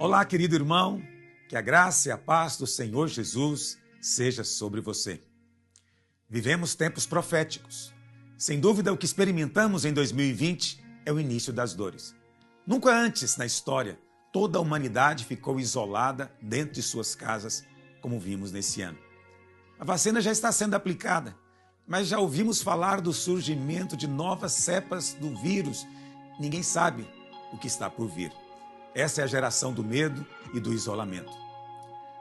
Olá, querido irmão, que a graça e a paz do Senhor Jesus seja sobre você. Vivemos tempos proféticos. Sem dúvida, o que experimentamos em 2020 é o início das dores. Nunca antes na história, toda a humanidade ficou isolada dentro de suas casas, como vimos nesse ano. A vacina já está sendo aplicada, mas já ouvimos falar do surgimento de novas cepas do vírus. Ninguém sabe o que está por vir. Essa é a geração do medo e do isolamento.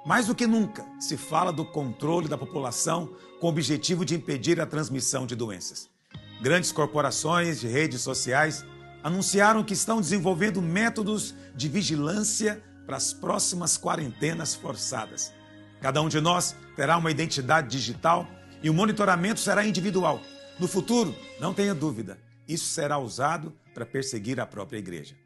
Mais do que nunca, se fala do controle da população com o objetivo de impedir a transmissão de doenças. Grandes corporações de redes sociais anunciaram que estão desenvolvendo métodos de vigilância para as próximas quarentenas forçadas. Cada um de nós terá uma identidade digital e o monitoramento será individual. No futuro, não tenha dúvida, isso será usado para perseguir a própria igreja.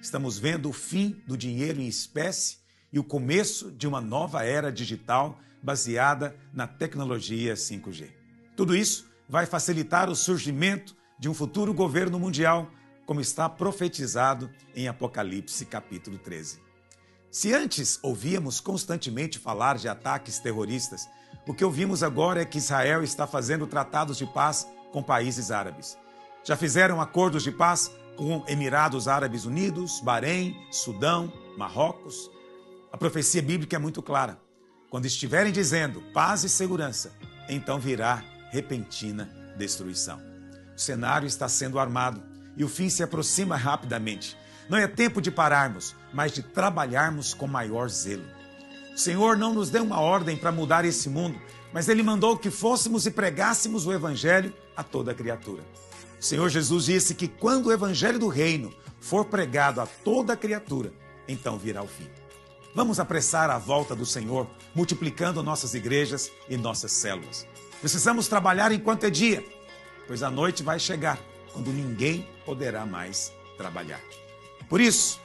Estamos vendo o fim do dinheiro em espécie e o começo de uma nova era digital baseada na tecnologia 5G. Tudo isso vai facilitar o surgimento de um futuro governo mundial, como está profetizado em Apocalipse capítulo 13. Se antes ouvíamos constantemente falar de ataques terroristas, o que ouvimos agora é que Israel está fazendo tratados de paz com países árabes. Já fizeram acordos de paz com Emirados Árabes Unidos, Bahrein, Sudão, Marrocos. A profecia bíblica é muito clara. Quando estiverem dizendo paz e segurança, então virá repentina destruição. O cenário está sendo armado e o fim se aproxima rapidamente. Não é tempo de pararmos, mas de trabalharmos com maior zelo. O Senhor não nos deu uma ordem para mudar esse mundo, mas Ele mandou que fôssemos e pregássemos o Evangelho a toda criatura. O Senhor Jesus disse que quando o Evangelho do Reino for pregado a toda criatura, então virá o fim. Vamos apressar a volta do Senhor, multiplicando nossas igrejas e nossas células. Precisamos trabalhar enquanto é dia, pois a noite vai chegar, quando ninguém poderá mais trabalhar. Por isso,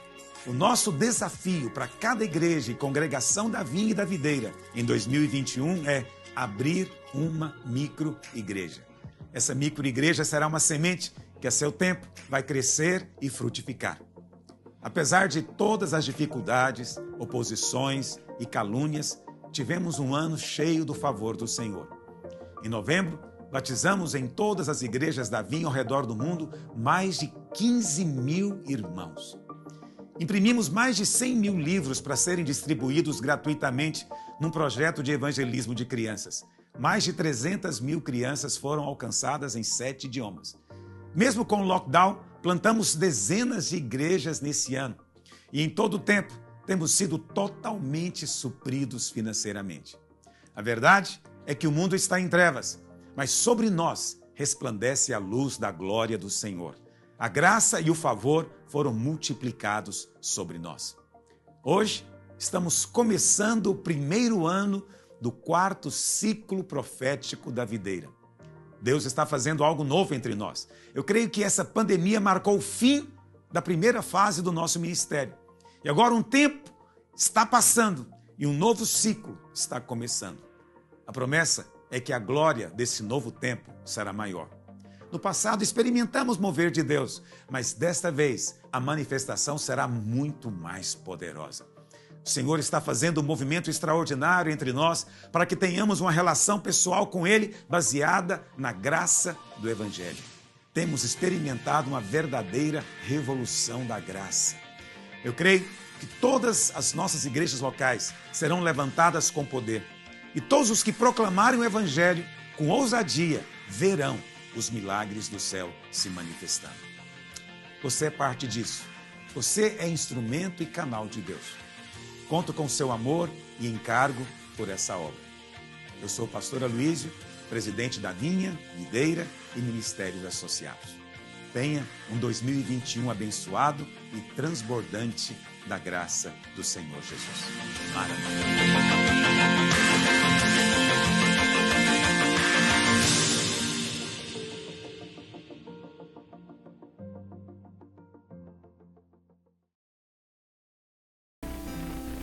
o nosso desafio para cada igreja e congregação da Vinha e da Videira em 2021 é abrir uma micro-igreja. Essa micro-igreja será uma semente que a seu tempo vai crescer e frutificar. Apesar de todas as dificuldades, oposições e calúnias, tivemos um ano cheio do favor do Senhor. Em novembro, batizamos em todas as igrejas da Vinha ao redor do mundo mais de 15 mil irmãos. Imprimimos mais de 100 mil livros para serem distribuídos gratuitamente num projeto de evangelismo de crianças. Mais de 300 mil crianças foram alcançadas em 7 idiomas. Mesmo com o lockdown, plantamos dezenas de igrejas nesse ano. E em todo o tempo, temos sido totalmente supridos financeiramente. A verdade é que o mundo está em trevas, mas sobre nós resplandece a luz da glória do Senhor. A graça e o favor foram multiplicados sobre nós. Hoje, estamos começando o primeiro ano do 4º ciclo profético da videira. Deus está fazendo algo novo entre nós. Eu creio que essa pandemia marcou o fim da primeira fase do nosso ministério. E agora um tempo está passando e um novo ciclo está começando. A promessa é que a glória desse novo tempo será maior. No passado experimentamos mover de Deus, mas desta vez a manifestação será muito mais poderosa. O Senhor está fazendo um movimento extraordinário entre nós para que tenhamos uma relação pessoal com Ele baseada na graça do Evangelho. Temos experimentado uma verdadeira revolução da graça. Eu creio que todas as nossas igrejas locais serão levantadas com poder e todos os que proclamarem o Evangelho com ousadia verão os milagres do céu se manifestando. Você é parte disso. Você é instrumento e canal de Deus. Conto com seu amor e encargo por essa obra. Eu sou o pastor Aloísio, presidente da Vinha, Videira e Ministérios Associados. Tenha um 2021 abençoado e transbordante da graça do Senhor Jesus. Maranata.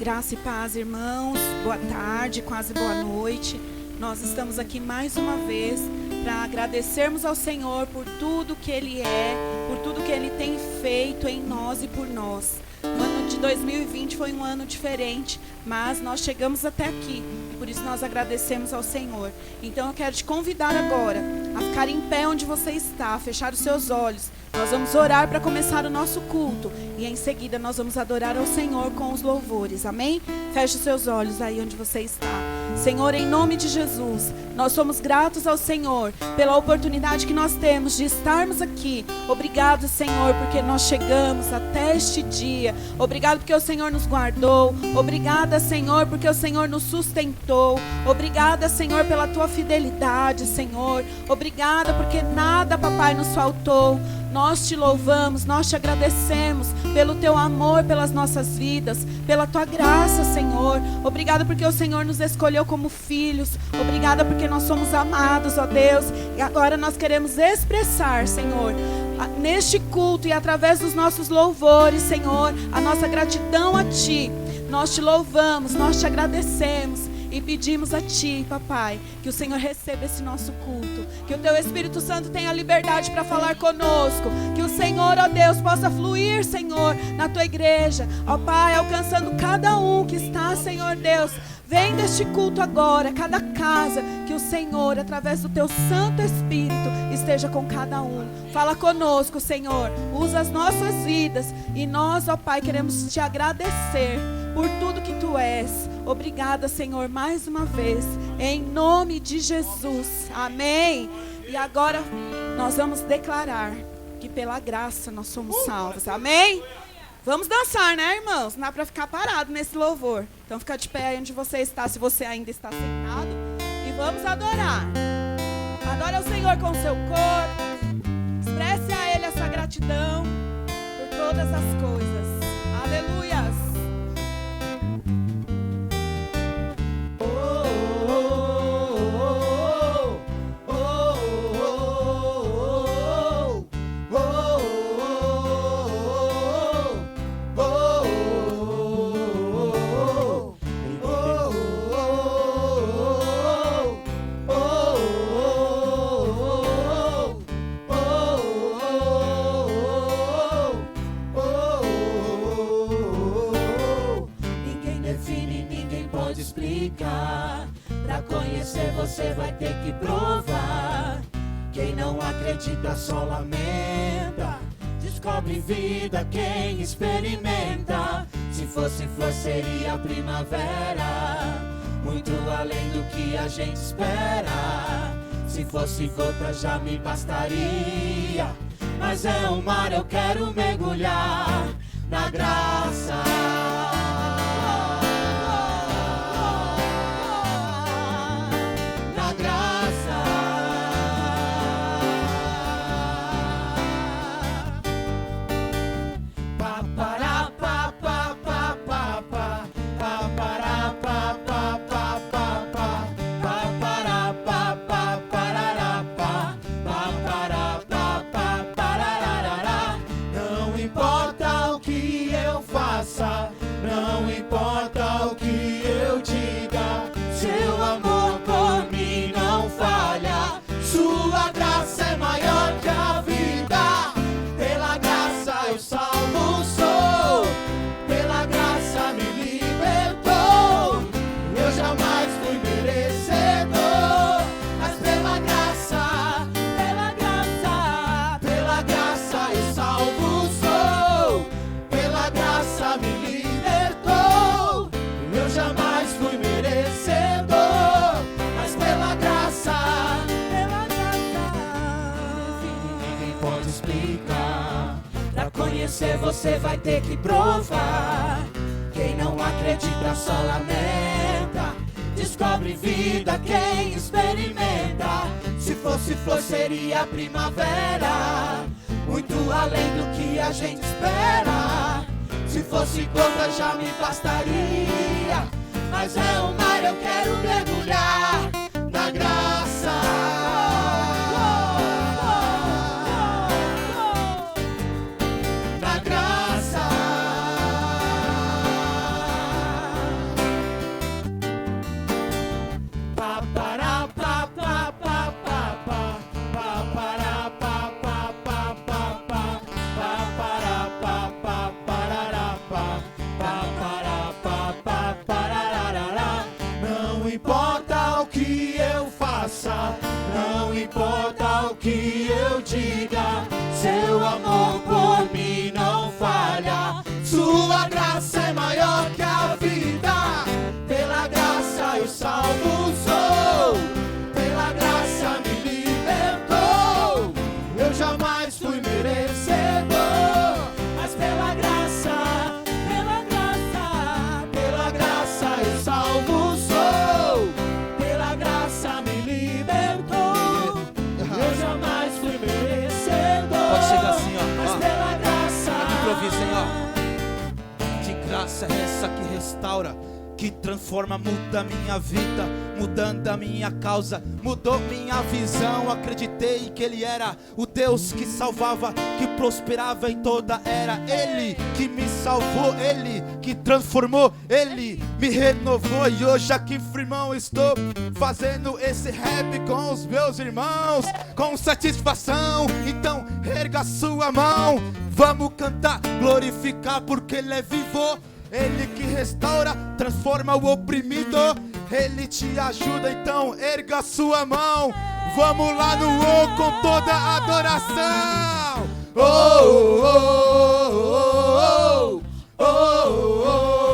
Graça e paz, irmãos. Boa tarde, quase boa noite. Nós estamos aqui mais uma vez para agradecermos ao Senhor por tudo que Ele é, por tudo que Ele tem feito em nós e por nós. No ano ano de 2020 foi um ano diferente, mas nós chegamos até aqui e por isso nós agradecemos ao Senhor. Então eu quero te convidar agora a ficar em pé onde você está, a fechar os seus olhos. Nós vamos orar para começar o nosso culto e em seguida nós vamos adorar ao Senhor com os louvores, amém? Feche os seus olhos aí onde você está. Senhor, em nome de Jesus, nós somos gratos ao Senhor pela oportunidade que nós temos de estarmos aqui. Obrigado, Senhor, porque nós chegamos até este dia. Obrigado porque o Senhor nos guardou. Obrigada, Senhor, porque o Senhor nos sustentou. Obrigada, Senhor, pela tua fidelidade, Senhor. Obrigada porque nada, papai, nos faltou. Nós te louvamos, nós te agradecemos pelo teu amor, pelas nossas vidas, pela tua graça, Senhor. Obrigada porque o Senhor nos escolheu como filhos. Obrigada porque nós somos amados, ó Deus. E agora nós queremos expressar, Senhor, neste culto e através dos nossos louvores, Senhor, a nossa gratidão a Ti. Nós te louvamos, nós te agradecemos. E pedimos a Ti, papai, que o Senhor receba esse nosso culto. Que o Teu Espírito Santo tenha liberdade para falar conosco. Que o Senhor, ó Deus, possa fluir, Senhor, na Tua igreja. Ó Pai, alcançando cada um que está, Senhor Deus. Vem deste culto agora, cada casa. Que o Senhor, através do Teu Santo Espírito, esteja com cada um. Fala conosco, Senhor. Usa as nossas vidas. E nós, ó Pai, queremos Te agradecer por tudo que Tu és. Obrigada, Senhor, mais uma vez, em nome de Jesus, amém. E agora nós vamos declarar que pela graça nós somos salvos, amém. Vamos dançar, né, irmãos? Não dá para ficar parado nesse louvor. Então fica de pé aí onde você está, se você ainda está sentado. E vamos adorar. Adore ao Senhor com o seu corpo. Expresse a Ele essa gratidão por todas as coisas. Aleluias. Pra conhecer você vai ter que provar. Quem não acredita só lamenta. Descobre vida quem experimenta. Se fosse flor seria primavera, muito além do que a gente espera. Se fosse gota já me bastaria, mas é um mar, eu quero mergulhar na graça. Você vai ter que provar. Quem não acredita só lamenta. Descobre vida quem experimenta. Se fosse flor seria primavera, muito além do que a gente espera. Se fosse gota já me bastaria, mas é um mar, eu quero mergulhar na graça. Não importa o que eu diga, seu amor por mim não falha. Sua graça é maior que a vida. Pela graça eu salvo sou. Pela graça me libertou. Eu jamais fui merecedor, mas pela graça eu salvo sou. Pela graça me libertou. Eu jamais fui merecedor. Pode chegar assim, ó. Mas pela graça. Improvisa, hein, ó. De graça é essa que restaura, que transforma, muda minha vida, mudando a minha causa, mudou minha visão. Acreditei que Ele era o Deus que salvava, que prosperava em toda era. Ele que me salvou, Ele que transformou, Ele me renovou. E hoje aqui, firmão, estou fazendo esse rap com os meus irmãos, com satisfação. Então erga a sua mão, vamos cantar, glorificar, porque Ele é vivo. Ele que restaura, transforma o oprimido. Ele te ajuda, então erga a sua mão. Vamos lá no O com toda a adoração. Oh, oh, oh, oh, oh, oh, oh, oh,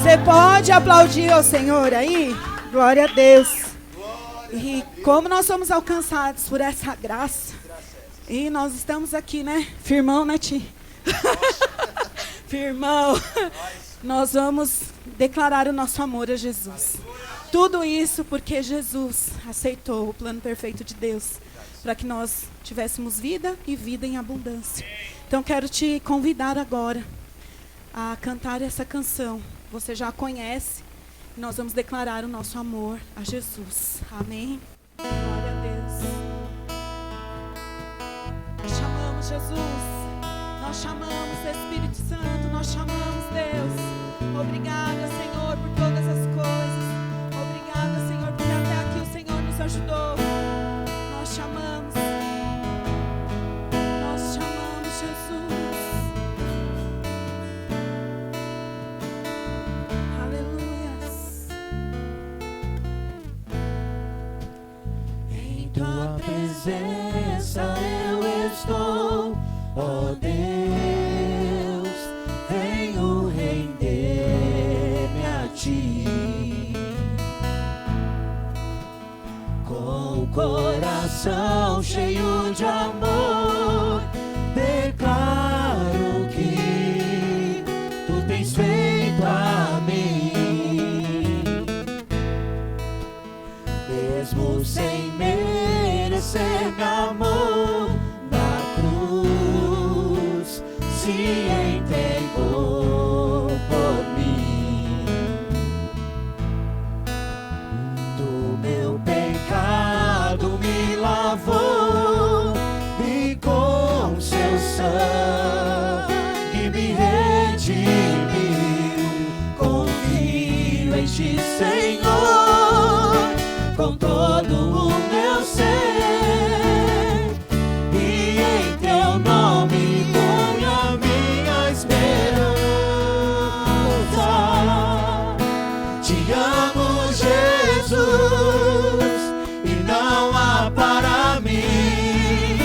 Você pode aplaudir ao Senhor aí? Glória a Deus. E como nós somos alcançados por essa graça. E nós estamos aqui, né? Firmão, né, Ti? Firmão. Nós vamos declarar o nosso amor a Jesus. Tudo isso porque Jesus aceitou o plano perfeito de Deus para que nós tivéssemos vida e vida em abundância. Então quero te convidar agora a cantar essa canção. Você já a conhece. Nós vamos declarar o nosso amor a Jesus. Amém? Glória a Deus. Nós chamamos Jesus. Nós chamamos Espírito Santo. Nós chamamos Deus. Obrigada, Senhor, por todas as coisas. Obrigada, Senhor, porque até aqui o Senhor nos ajudou. Nós chamamos. Nós chamamos Jesus. Aleluias. Em tua presença eu estou, ó Deus, venho render-me a ti. Com o coração cheio de amor, declaro que tu tens feito a mim. Mesmo sem merecer meu amor, na cruz se entregou por mim. Do meu pecado me lavou e com seu sangue me redimiu. Confio em ti, Senhor, com todo o meu ser, e em teu nome ponho a minha esperança. Te amo, Jesus, e não há para mim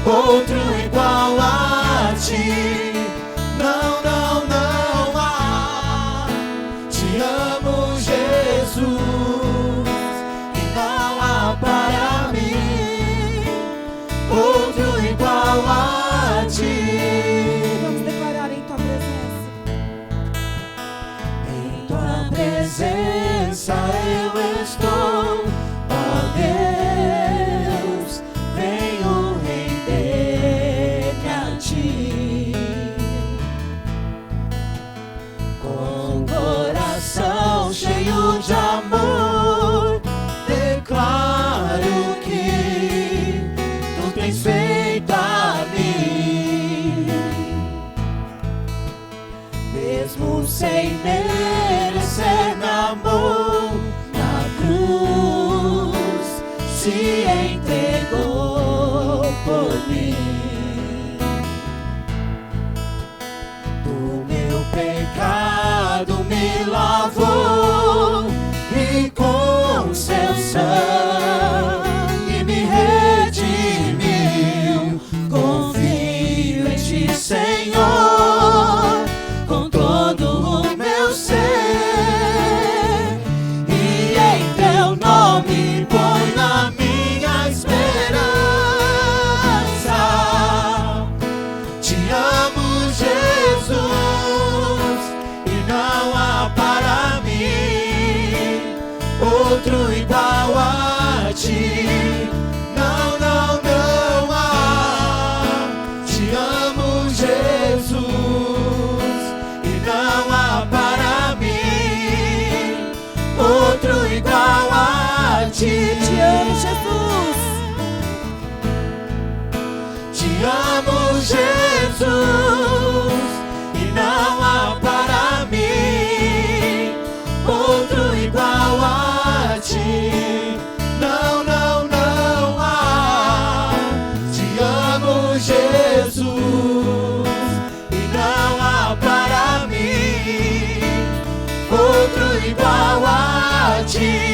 outro igual a ti. Não, não, não há. Te amo, Jesus, e não há para mim outro igual a ti. Vamos declarar em tua presença. Em tua presença eu estou, ó Deus, venho render-me a ti. outro igual a ti. Não, não, não há. Te amo, Jesus, e não há para mim outro igual a ti. Te amo, Jesus. Te amo, Jesus, e não há para mim outro igual a ti. Não, não, não há. Te amo, Jesus, e não há para mim outro igual a ti.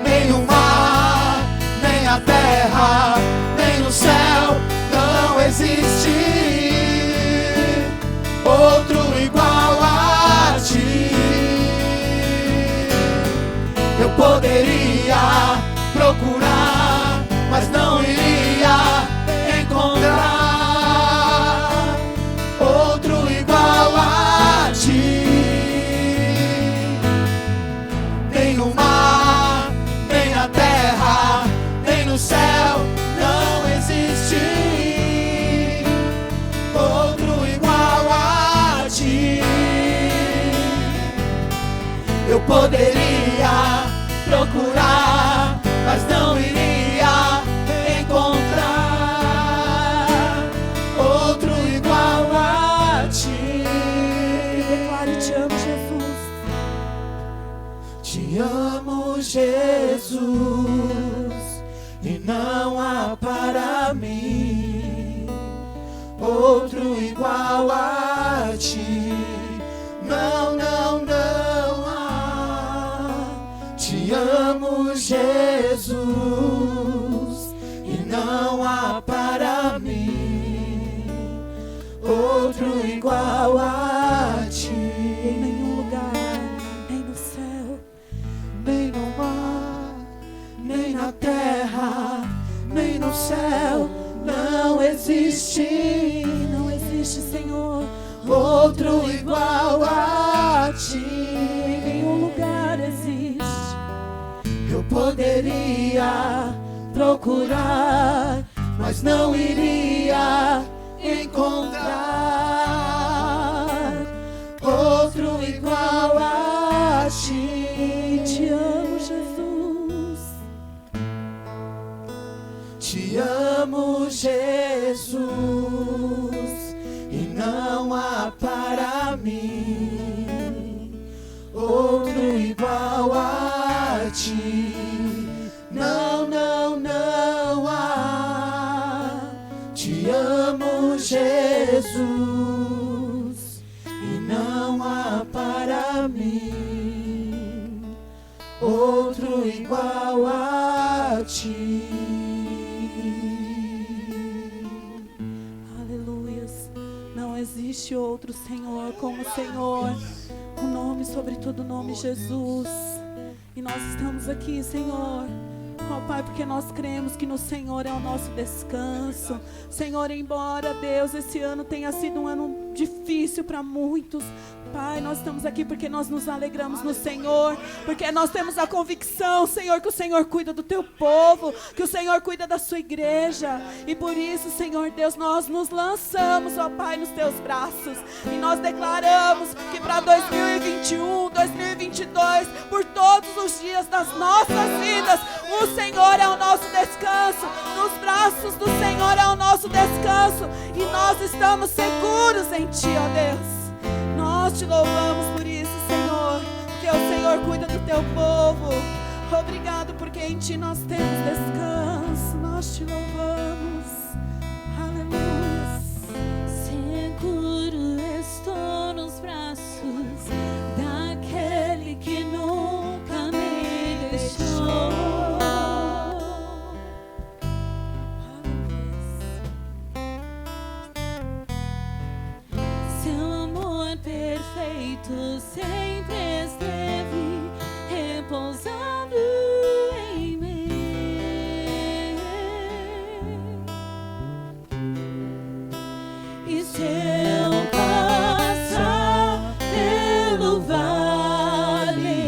Nem o mar, nem a terra, nem no céu não existe outro igual a ti. Eu poderia procurar, mas não iria encontrar outro igual a ti. Nem o mar, nem a terra, nem no céu não existe outro igual a ti. Eu poderia procurar, mas não iria encontrar outro igual a ti. Declare: te amo, Jesus. Te amo, Jesus, e não há para mim outro igual a ti. Não, não, não há. Te amo, Jesus, e não há para mim outro igual a ti. Em nenhum lugar, nem no céu, Nem no mar, nem na terra, nem no céu não existe, não existe, Senhor, outro igual a ti. em nenhum lugar existe. Eu poderia procurar, mas não iria encontrar outro igual a ti. Te amo, Jesus. Te amo, Jesus, e não há para mim outro igual a ti. Não, não, não há. Te amo, Jesus, e não há para mim outro igual a ti. Aleluias. Não existe outro Senhor como o Senhor. O nome sobre todo nome, Jesus. E nós estamos aqui, Senhor, ó Pai, porque nós cremos que no Senhor é o nosso descanso. Senhor, embora, Deus, esse ano tenha sido um ano difícil para muitos, Pai, nós estamos aqui porque nós nos alegramos no Senhor, porque nós temos a convicção, Senhor, que o Senhor cuida do teu povo, que o Senhor cuida da sua igreja. E por isso, Senhor Deus, nós nos lançamos, ó Pai, nos teus braços, e nós declaramos que para 2021, 2022, por todos os dias das nossas vidas, o Senhor é o nosso descanso. Nos braços do Senhor é o nosso descanso, e nós estamos seguros em Ti, ó Deus. Nós te louvamos por isso, Senhor, porque o Senhor cuida do teu povo. Obrigado, porque em Ti nós temos descanso. Nós te louvamos. Aleluia. Seguro estou nos braços daquele que nunca me deixou. Seu amor perfeito sempre esteve repousando em mim. E se eu passar pelo vale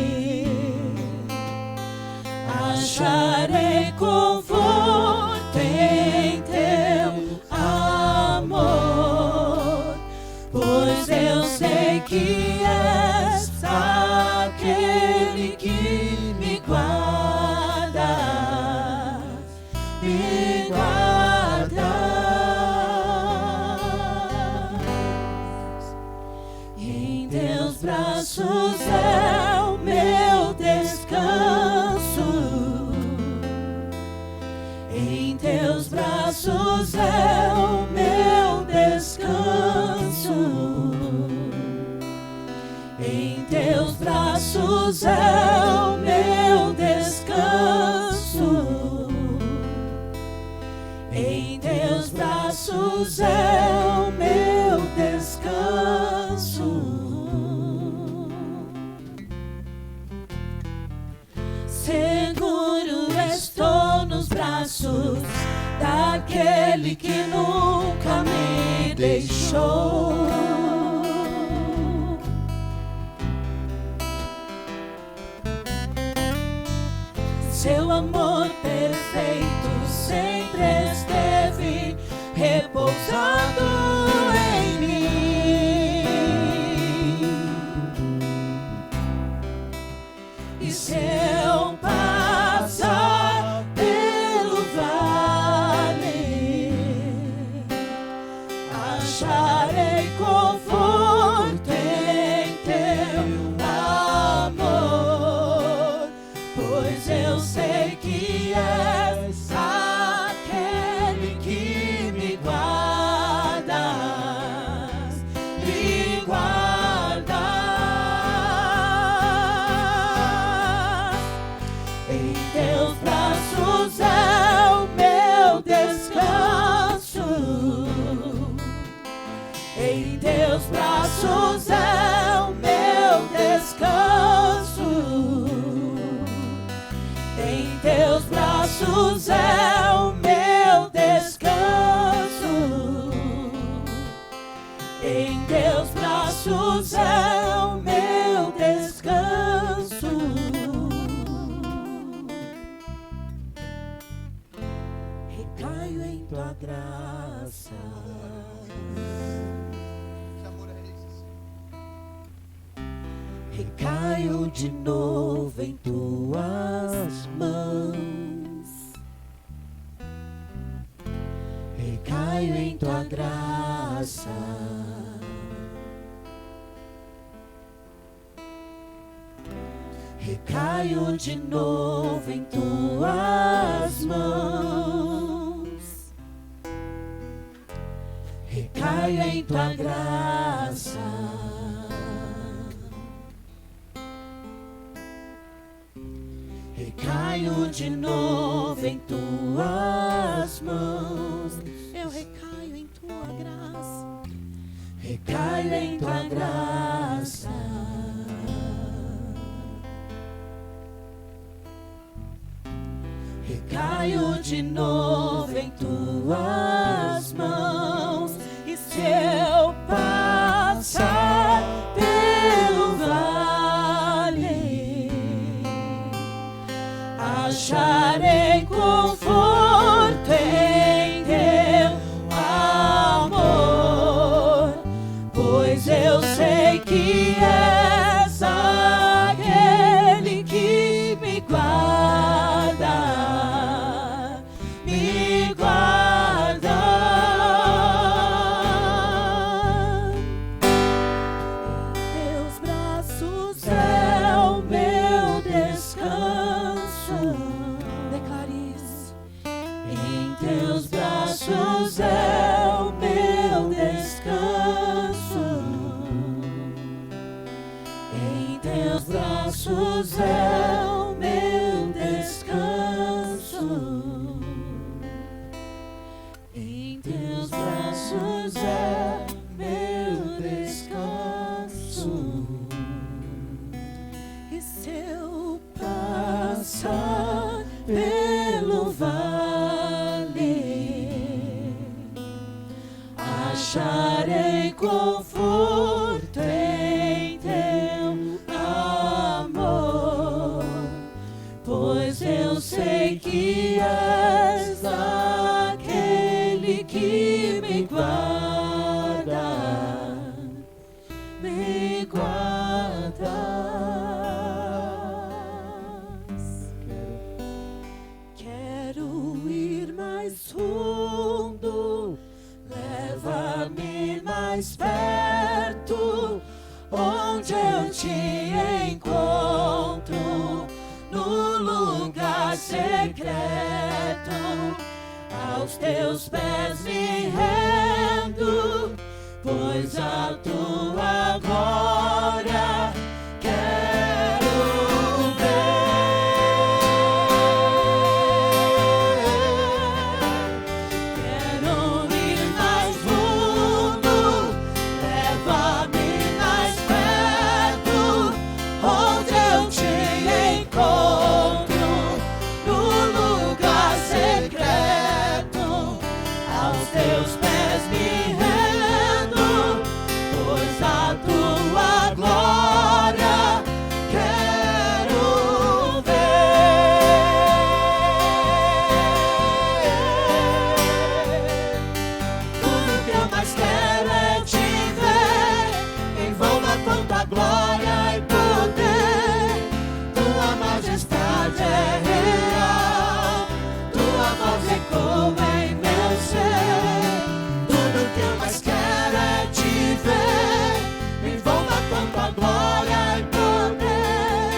braços é o meu descanso. Em teus braços é o meu descanso. Em teus braços é o meu descanso. Em teus braços é o meu descanso. Seguro estou nos braços daquele que nunca me deixou. Seu amor perfeito sempre esteve repousando em mim. E se eu passar pelo vale, acharei conforto em teu amor, pois eu sei que és aquele que me guardas, me guardas. Em teus braços é o meu descanso. Em teus braços é o meu descanso. Em teus braços é o meu descanso. Em teus braços é o meu descanso. Recaio em tua graça. Recaio de novo em tuas mãos. Recaio em tua graça. Recaio de novo em tuas mãos. Recaio em tua graça. Recaio de novo em tuas mãos. Eu recaio em tua graça. Recaio em tua graça. Recaio de novo em tuas mãos. E se eu passar pelo vale, acharei conforto em teu amor, pois eu sei que és aquele que me guarda, me guarda. Em teus braços é o meu descanso. Declare isso. Em teus braços é o meu descanso. Em teus braços é o meu descanso. Em teus braços é meu descanso. E se eu passar pelo vale, acharei conforto em teu amor, pois eu sei que és aquele que me guarda, me guardas. Quero ir mais fundo, leva-me mais perto, onde eu te encontro, no lugar secreto, aos teus pés me rendo, pois a tua glória quero ver. Quero ir mais fundo, leva-me mais perto, onde eu te encontro, no lugar secreto, aos teus pés me rendo, pois a tua glória quero ver. Tudo que eu mais quero é te ver, envolva com tua glória e poder. Tua majestade é real, tua voz ecoa em meu ser. Tudo que eu mais quero é te ver, envolva com tua glória e poder.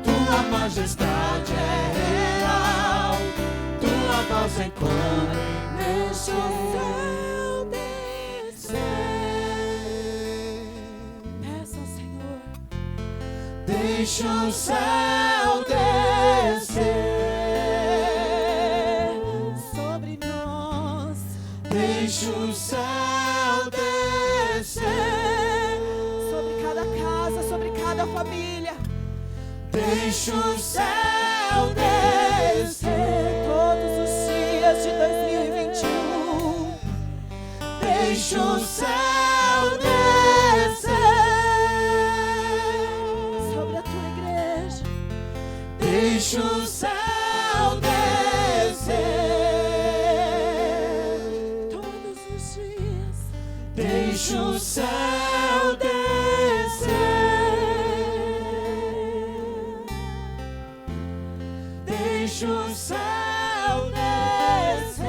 Tua majestade é real, tua voz ecoa em meu ser. Peça ao Senhor. Deixa o céu descer Sobre nós. deixa o céu descer, Sobre cada casa, sobre cada família. deixa o céu descer Todos os dias de 2021. deixa o céu descer Sobre a tua igreja. deixa o céu descer Todos os dias. deixa o céu descer deixa o céu descer.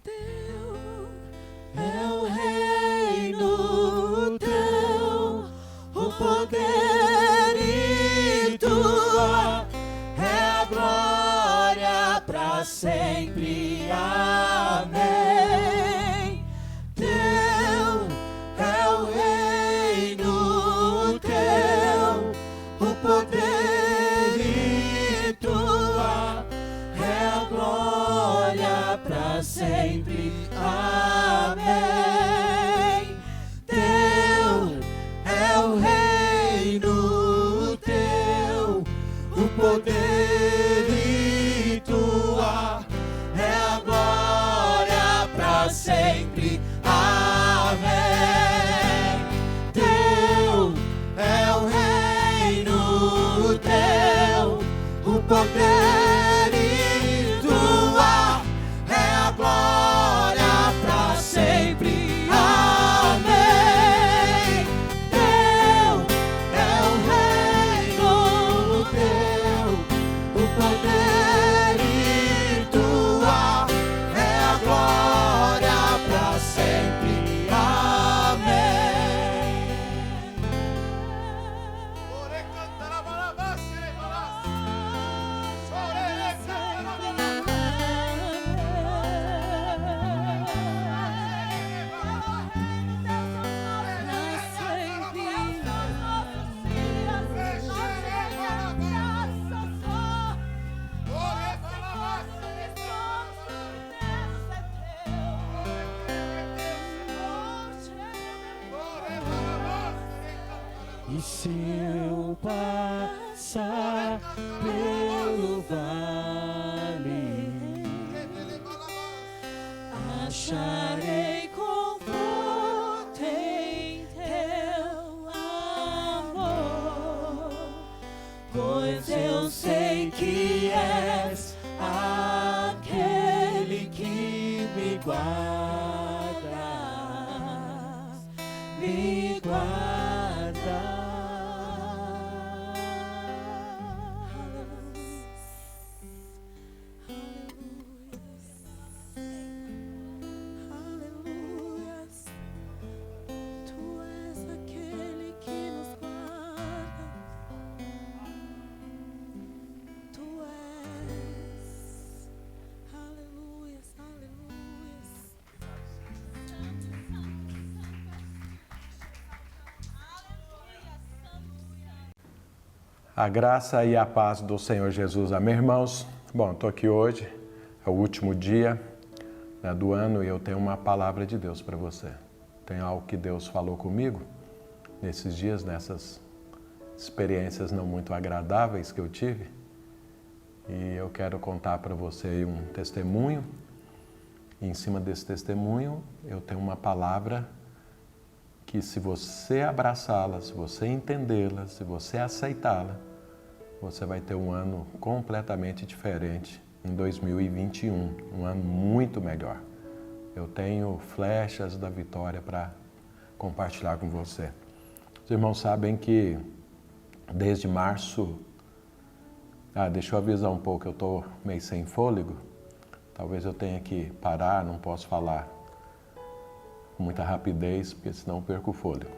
Teu É o reino teu, o poder e tua é a glória pra sempre. Amém. Teu é o reino teu, o poder e tua é a glória pra sempre. Amém. Teu é o reino teu, o poder e tua é a glória pra sempre. Amém. Teu é o reino teu, o poder e tua é a glória pra sempre. Amém. Teu é o reino teu, o poder e tua é a glória pra sempre. Amém. E se eu passar pelo vale, acharei conforto em teu amor, pois eu sei que és aquele que me guarda, me guarda. A graça e a paz do Senhor Jesus. Amém, irmãos? Bom, estou aqui hoje, é o último dia, né, do ano, e eu tenho uma palavra de Deus para você. Tem algo que Deus falou comigo nesses dias, nessas experiências não muito agradáveis que eu tive. E eu quero contar para você um testemunho. E em cima desse testemunho, eu tenho uma palavra que, se você abraçá-la, se você entendê-la, se você aceitá-la, você vai ter um ano completamente diferente em 2021, um ano muito melhor. Eu tenho flechas da vitória para compartilhar com você. Os irmãos sabem que desde março... deixa eu avisar um pouco, eu estou meio sem fôlego. Talvez eu tenha que parar, não posso falar com muita rapidez, porque senão eu perco o fôlego.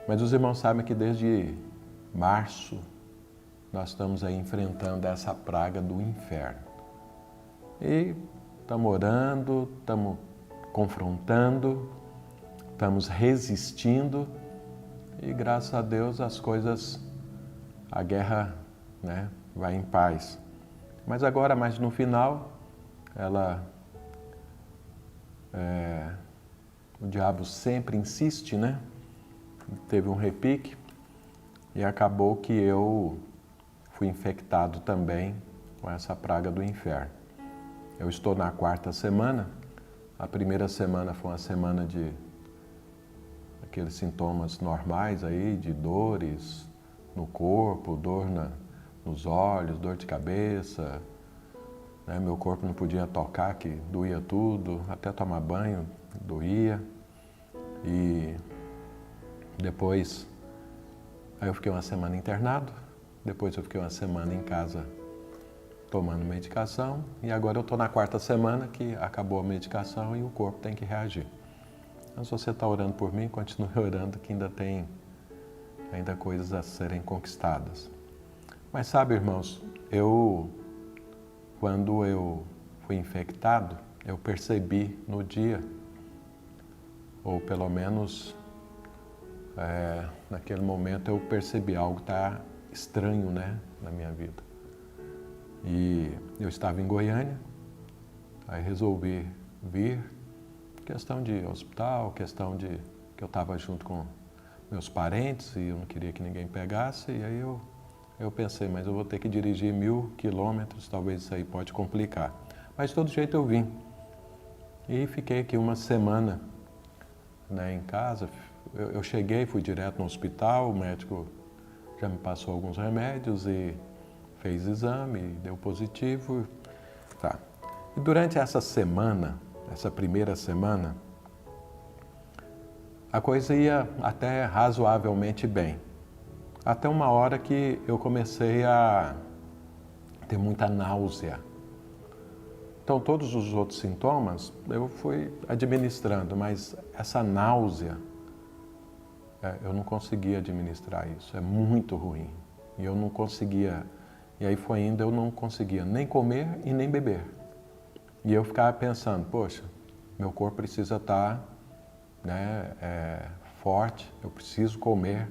Mas os irmãos sabem que desde março nós estamos aí enfrentando essa praga do inferno. E estamos orando, estamos confrontando, estamos resistindo e, graças a Deus, as coisas, a guerra, né, vai em paz. Mas agora, mais no final, o diabo sempre insiste, né? Teve um repique e acabou que eu fui infectado também com essa praga do inferno. Eu estou na 4ª semana. A primeira semana foi uma semana de aqueles sintomas normais aí, de dores no corpo, dor nos olhos, dor de cabeça, né? Meu corpo não podia tocar, que doía tudo, até tomar banho doía. E depois, aí eu fiquei uma semana internado, depois eu fiquei uma semana em casa tomando medicação, e agora eu estou na 4ª semana que acabou a medicação e o corpo tem que reagir. Então, se você está orando por mim, continue orando, que ainda tem coisas a serem conquistadas. Mas sabe, irmãos, quando eu fui infectado, eu percebi no dia, ou pelo menos naquele momento eu percebi algo que está estranho, né, na minha vida. E eu estava em Goiânia, aí resolvi vir, questão de hospital, questão de que eu estava junto com meus parentes e eu não queria que ninguém pegasse, e aí eu pensei, mas eu vou ter que dirigir 1000 quilômetros, talvez isso aí pode complicar. Mas de todo jeito eu vim. E fiquei aqui uma semana, né, em casa. Eu cheguei, fui direto no hospital, o médico já me passou alguns remédios e fez exame, deu positivo. Tá. E durante essa semana, essa primeira semana, a coisa ia até razoavelmente bem. Até uma hora que eu comecei a ter muita náusea. Então, todos os outros sintomas eu fui administrando, mas essa náusea, eu não conseguia administrar isso. É muito ruim. E eu não conseguia, e aí foi indo, eu não conseguia nem comer e nem beber. E eu ficava pensando, poxa, meu corpo precisa estar, né, forte, eu preciso comer.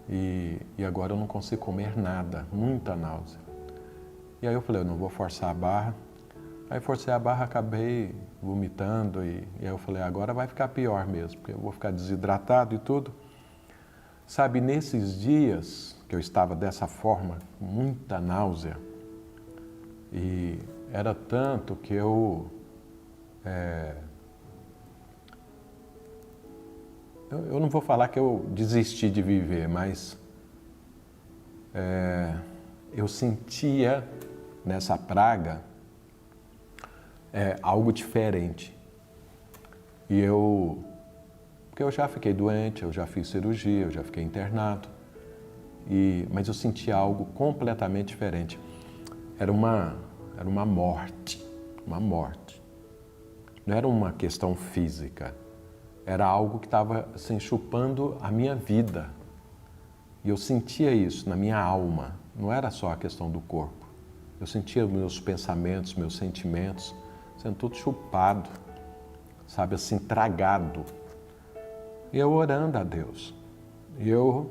E agora eu não consigo comer nada, muita náusea. E aí eu falei, eu não vou forçar a barra. Aí forcei a barra, acabei vomitando e aí eu falei, agora vai ficar pior mesmo, porque eu vou ficar desidratado e tudo. Sabe, nesses dias que eu estava dessa forma, muita náusea, e era tanto que eu não vou falar que eu desisti de viver, mas eu sentia nessa praga algo diferente. Porque eu já fiquei doente, eu já fiz cirurgia, eu já fiquei internado, mas eu sentia algo completamente diferente. Era uma morte. Não era uma questão física. Era algo que estava assim, chupando a minha vida. E eu sentia isso na minha alma. Não era só a questão do corpo. Eu sentia meus pensamentos, meus sentimentos sendo tudo chupado, sabe, assim, tragado. E eu orando a Deus. E eu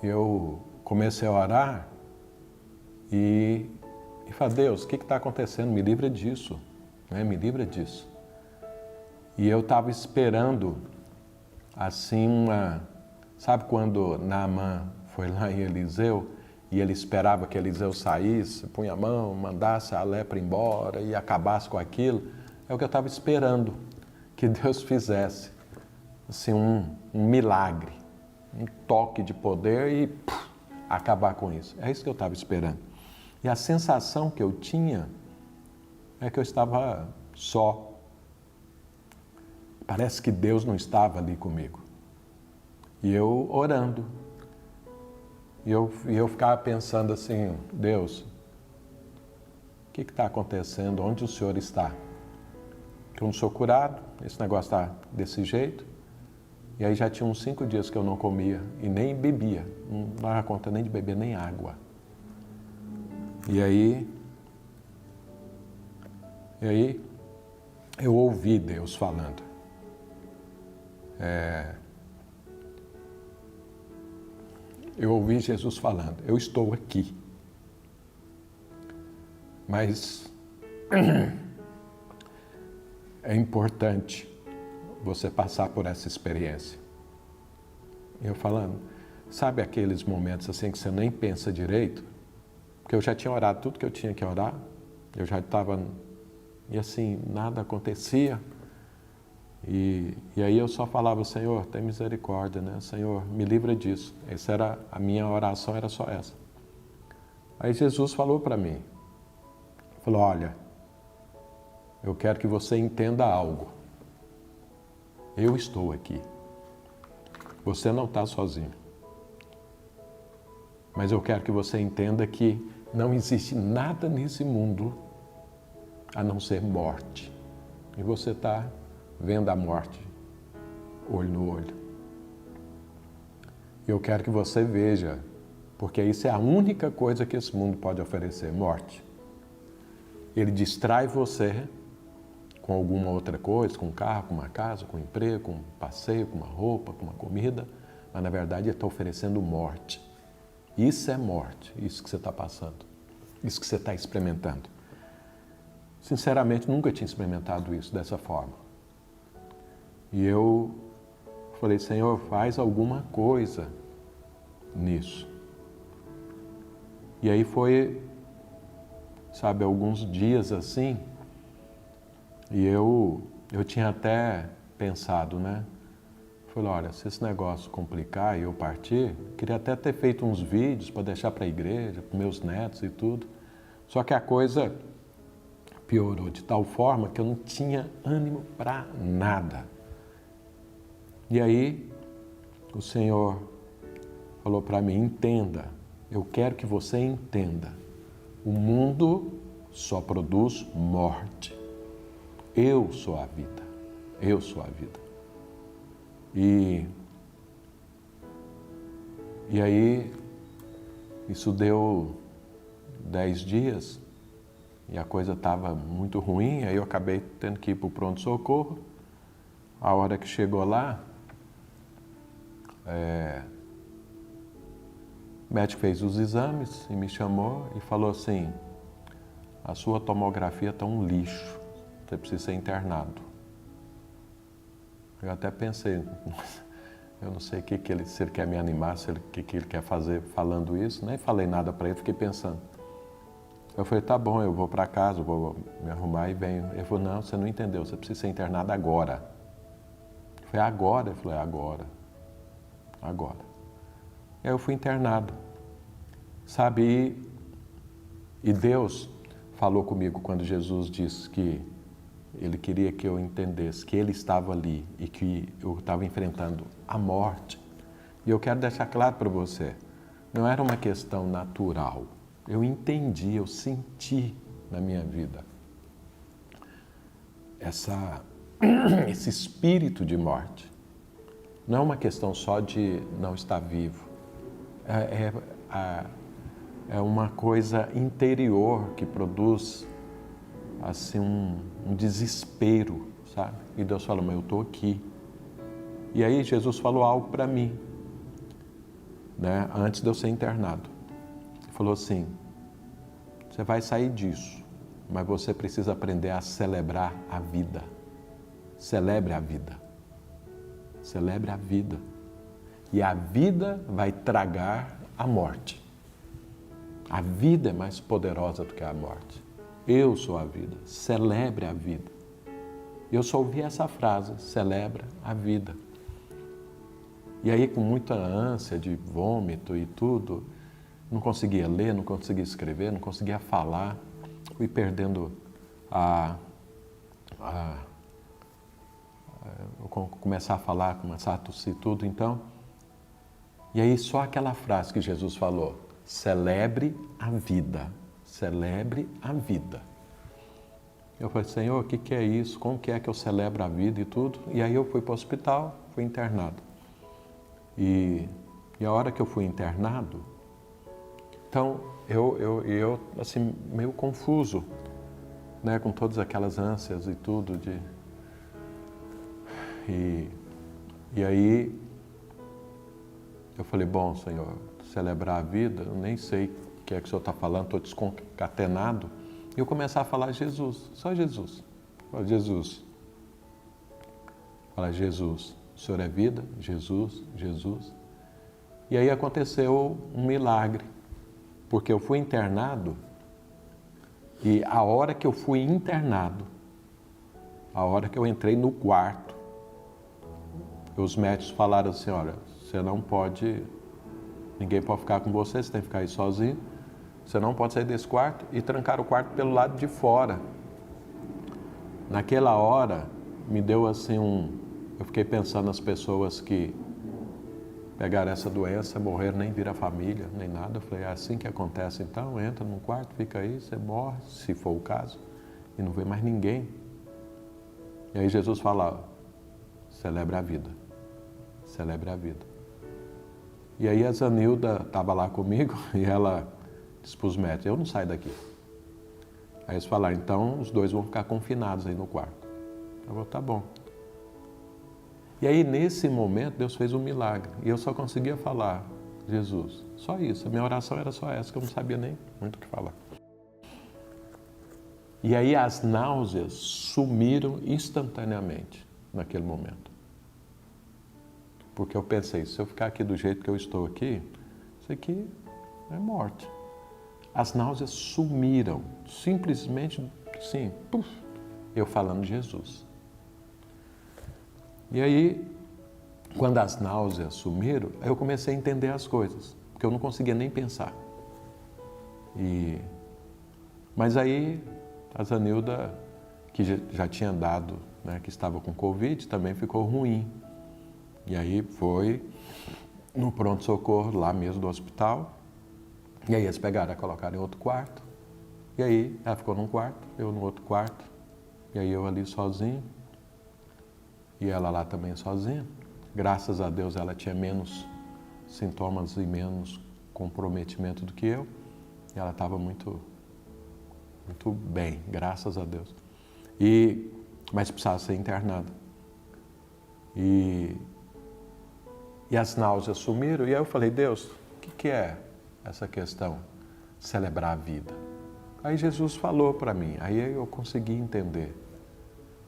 eu comecei a orar e falei, Deus, o que está acontecendo? Me livra disso, né? Me livra disso. E eu estava esperando, assim, sabe quando Naamã foi lá em Eliseu e ele esperava que Eliseu saísse, punha a mão, mandasse a lepra embora e acabasse com aquilo? É o que eu estava esperando que Deus fizesse, assim, um milagre, um toque de poder e acabar com isso. É isso que eu estava esperando. E a sensação que eu tinha é que eu estava só. Parece que Deus não estava ali comigo. E eu orando. E eu ficava pensando assim, Deus, o que está acontecendo? Onde o Senhor está? Que eu não sou curado, esse negócio está desse jeito. E aí já tinha uns 5 dias que eu não comia e nem bebia. Não dava conta nem de beber nem água. E aí eu ouvi Deus falando. Eu ouvi Jesus falando, eu estou aqui. Mas é importante você passar por essa experiência. E eu falando, sabe aqueles momentos assim que você nem pensa direito? Porque eu já tinha orado tudo que eu tinha que orar, eu já estava, e assim, nada acontecia. E aí eu só falava, Senhor, tem misericórdia, né? Senhor, me livra disso. Essa era a minha oração, era só essa. Aí Jesus falou para mim, falou, olha, eu quero que você entenda algo. Eu estou aqui. Você não está sozinho. Mas eu quero que você entenda que não existe nada nesse mundo a não ser morte. E você está vendo a morte, olho no olho. Eu quero que você veja, porque isso é a única coisa que esse mundo pode oferecer, morte. Ele distrai você com alguma outra coisa, com um carro, com uma casa, com um emprego, com um passeio, com uma roupa, com uma comida, mas na verdade ele está oferecendo morte. Isso é morte, isso que você está passando, isso que você está experimentando. Sinceramente, nunca tinha experimentado isso dessa forma. E eu falei, Senhor, faz alguma coisa nisso. E aí foi, sabe, alguns dias assim, e eu tinha até pensado, né? Falei, olha, se esse negócio complicar e eu partir, queria até ter feito uns vídeos para deixar para a igreja, para meus netos e tudo. Só que a coisa piorou de tal forma que eu não tinha ânimo para nada. E aí o Senhor falou para mim, entenda, eu quero que você entenda, o mundo só produz morte. Eu sou a vida, eu sou a vida. E aí isso deu 10 dias e a coisa estava muito ruim, aí eu acabei tendo que ir para o pronto-socorro. A hora que chegou lá, o médico fez os exames e me chamou e falou assim, a sua tomografia está um lixo, você precisa ser internado. Eu até pensei, eu não sei se ele quer me animar, o que ele quer fazer falando isso, nem falei nada para ele, fiquei pensando. Eu falei, tá bom, eu vou para casa, vou me arrumar e venho. Ele falou, não, você não entendeu, você precisa ser internado agora. Eu falei, agora? Ele falou, agora. E aí eu fui internado, sabe, e Deus falou comigo quando Jesus disse que Ele queria que eu entendesse que Ele estava ali e que eu estava enfrentando a morte. E eu quero deixar claro para você, não era uma questão natural. Eu entendi, eu senti na minha vida esse espírito de morte. Não é uma questão só de não estar vivo. É uma coisa interior que produz assim um desespero, sabe? E Deus falou, mas eu estou aqui. E aí Jesus falou algo para mim. né, antes de eu ser internado. Ele falou assim, você vai sair disso, mas você precisa aprender a celebrar a vida. Celebre a vida. Celebre a vida. E a vida vai tragar a morte. A vida é mais poderosa do que a morte. Eu sou a vida. Celebre a vida. Eu só ouvi essa frase, celebra a vida. E aí, com muita ânsia de vômito e tudo, não conseguia ler, não conseguia escrever, não conseguia falar. Fui perdendo começar a falar, começar a tossir tudo, então. E aí, só aquela frase que Jesus falou, celebre a vida, celebre a vida. Eu falei, Senhor, o que é isso? Como que é que eu celebro a vida e tudo? E aí eu fui para o hospital, fui internado. E a hora que eu fui internado, então eu assim, meio confuso, né, com todas aquelas ânsias e tudo e aí eu falei, bom, Senhor, celebrar a vida, eu nem sei o que é que o Senhor está falando, estou desconcatenado. E eu começar a falar Jesus, só Jesus. Fala, Jesus. Fala, Jesus. O Senhor é vida, Jesus, Jesus. E aí aconteceu um milagre, porque eu fui internado e a hora que eu fui internado, a hora que eu entrei no quarto, os médicos falaram assim, olha, você não pode, ninguém pode ficar com você, você tem que ficar aí sozinho, você não pode sair desse quarto, e trancar o quarto pelo lado de fora. Naquela hora, me deu assim eu fiquei pensando nas pessoas que pegaram essa doença, morreram, nem viram a família, nem nada. Eu falei, é assim que acontece então, entra num quarto, fica aí, você morre, se for o caso, e não vê mais ninguém. E aí Jesus fala, celebre a vida, celebre a vida. E aí a Zanilda estava lá comigo e ela disse para os médicos, eu não saio daqui. Aí eles falaram, então os dois vão ficar confinados aí no quarto. Eu falei, tá bom. E aí nesse momento Deus fez um milagre e eu só conseguia falar, Jesus, só isso. A minha oração era só essa, que eu não sabia nem muito o que falar. E aí as náuseas sumiram instantaneamente naquele momento. Porque eu pensei, se eu ficar aqui do jeito que eu estou aqui, isso aqui é morte. As náuseas sumiram, simplesmente, sim, puf, eu falando Jesus. E aí, quando as náuseas sumiram, eu comecei a entender as coisas, porque eu não conseguia nem pensar. Mas aí, a Zanilda, que já tinha dado, né, que estava com Covid, também ficou ruim. E aí foi no pronto-socorro, lá mesmo do hospital. E aí eles pegaram, colocaram em outro quarto. E aí ela ficou num quarto, eu no outro quarto. E aí eu ali sozinho. E ela lá também sozinha. Graças a Deus ela tinha menos sintomas e menos comprometimento do que eu. E ela estava muito bem, graças a Deus. Mas precisava ser internada. E as náuseas sumiram. E aí eu falei, Deus, o que é essa questão? Celebrar a vida. Aí Jesus falou para mim, aí eu consegui entender,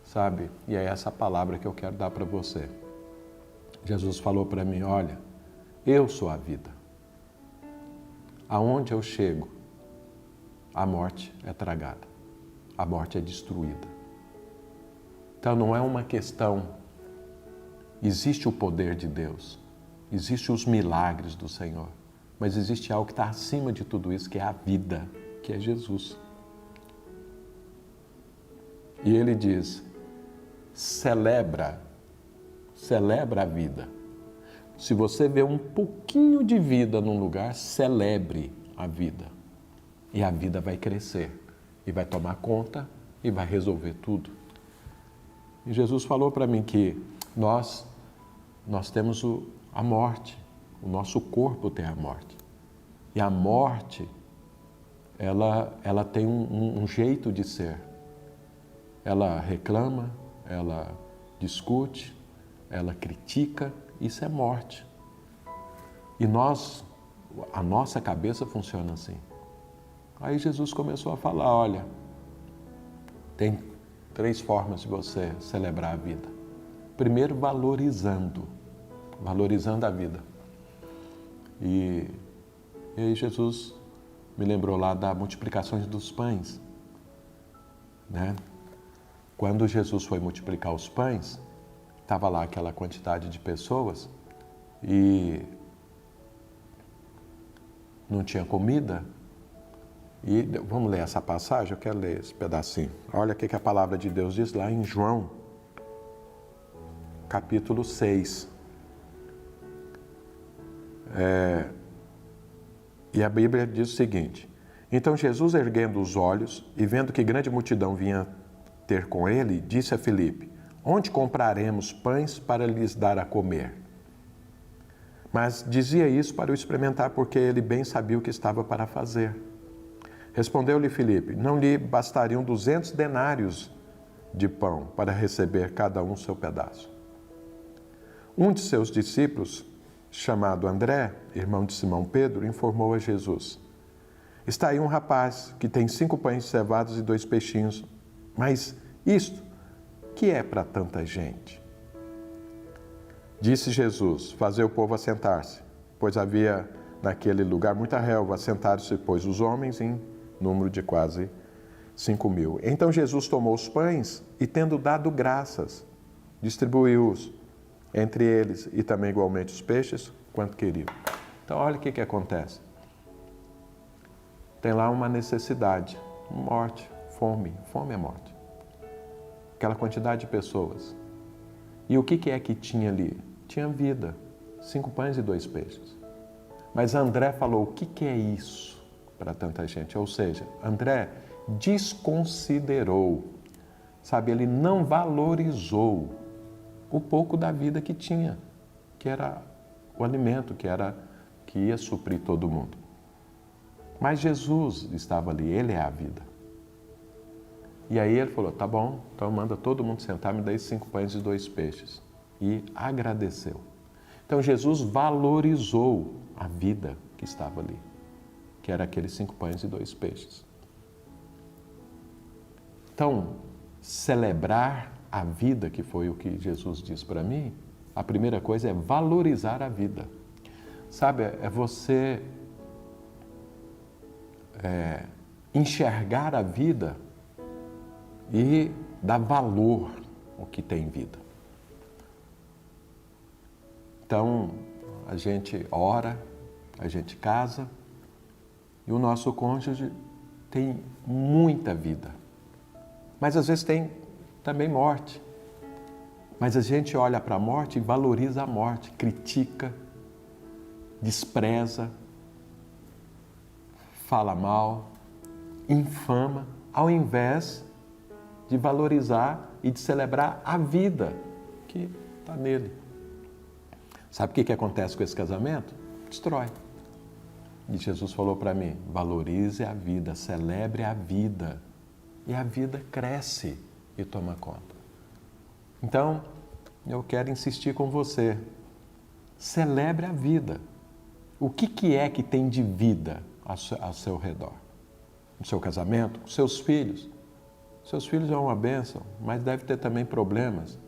sabe? E é essa palavra que eu quero dar para você. Jesus falou para mim, olha, eu sou a vida. Aonde eu chego, a morte é tragada, a morte é destruída. Então não é uma questão, existe o poder de Deus, existem os milagres do Senhor, mas existe algo que está acima de tudo isso, que é a vida, que é Jesus. E ele diz, celebra a vida. Se você vê um pouquinho de vida num lugar, celebre a vida. E a vida vai crescer, e vai tomar conta, e vai resolver tudo. E Jesus falou para mim que nós temos a morte, o nosso corpo tem a morte. E a morte, ela tem um jeito de ser. Ela reclama, ela discute, ela critica, isso é morte. E a nossa cabeça funciona assim. Aí Jesus começou a falar, olha, tem 3 formas de você celebrar a vida. Primeiro, valorizando a vida. E aí Jesus me lembrou lá da multiplicação dos pães, né? Quando Jesus foi multiplicar os pães, estava lá aquela quantidade de pessoas e não tinha comida. E vamos ler essa passagem? Eu quero ler esse pedacinho. Olha o que a palavra de Deus diz lá em João, capítulo 6. E a Bíblia diz o seguinte: então Jesus, erguendo os olhos e vendo que grande multidão vinha ter com ele, disse a Filipe: onde compraremos pães para lhes dar a comer? Mas dizia isso para o experimentar, porque ele bem sabia o que estava para fazer. Respondeu-lhe Filipe: não lhe bastariam 200 denários de pão para receber cada um seu pedaço. Um de seus discípulos, chamado André, irmão de Simão Pedro, informou a Jesus: está aí um rapaz que tem 5 pães cevados e 2 peixinhos, mas isto, que é para tanta gente? Disse Jesus: fazei o povo assentar-se, pois havia naquele lugar muita relva. Assentaram-se, pois, os homens em número de quase 5.000. Então Jesus tomou os pães e, tendo dado graças, distribuiu-os entre eles e também igualmente os peixes, quanto queriam. Então, olha o que acontece. Tem lá uma necessidade, morte, fome é morte. Aquela quantidade de pessoas. E o que é que tinha ali? Tinha vida, 5 pães e 2 peixes. Mas André falou: o que é isso para tanta gente? Ou seja, André desconsiderou, sabe, ele não valorizou o pouco da vida que tinha, que era o alimento, que ia suprir todo mundo. Mas Jesus estava ali, ele é a vida. E aí ele falou: tá bom, então manda todo mundo sentar, me dá 5 pães e 2 peixes. E agradeceu. Então Jesus valorizou a vida que estava ali, que era aqueles 5 pães e 2 peixes. Então, celebrar a vida, que foi o que Jesus disse para mim, a primeira coisa é valorizar a vida. Sabe, é você enxergar a vida e dar valor ao que tem vida. Então, a gente ora, a gente casa e o nosso cônjuge tem muita vida. Mas às vezes tem também morte. Mas a gente olha para a morte e valoriza a morte, critica, despreza, fala mal, infama, ao invés de valorizar e de celebrar a vida que está nele. Sabe o que acontece com esse casamento? Destrói. E Jesus falou para mim: valorize a vida, celebre a vida. E a vida cresce e toma conta. Então, eu quero insistir com você. Celebre a vida. O que é que tem de vida ao seu redor? No seu casamento, com seus filhos. Seus filhos é uma bênção, mas deve ter também problemas.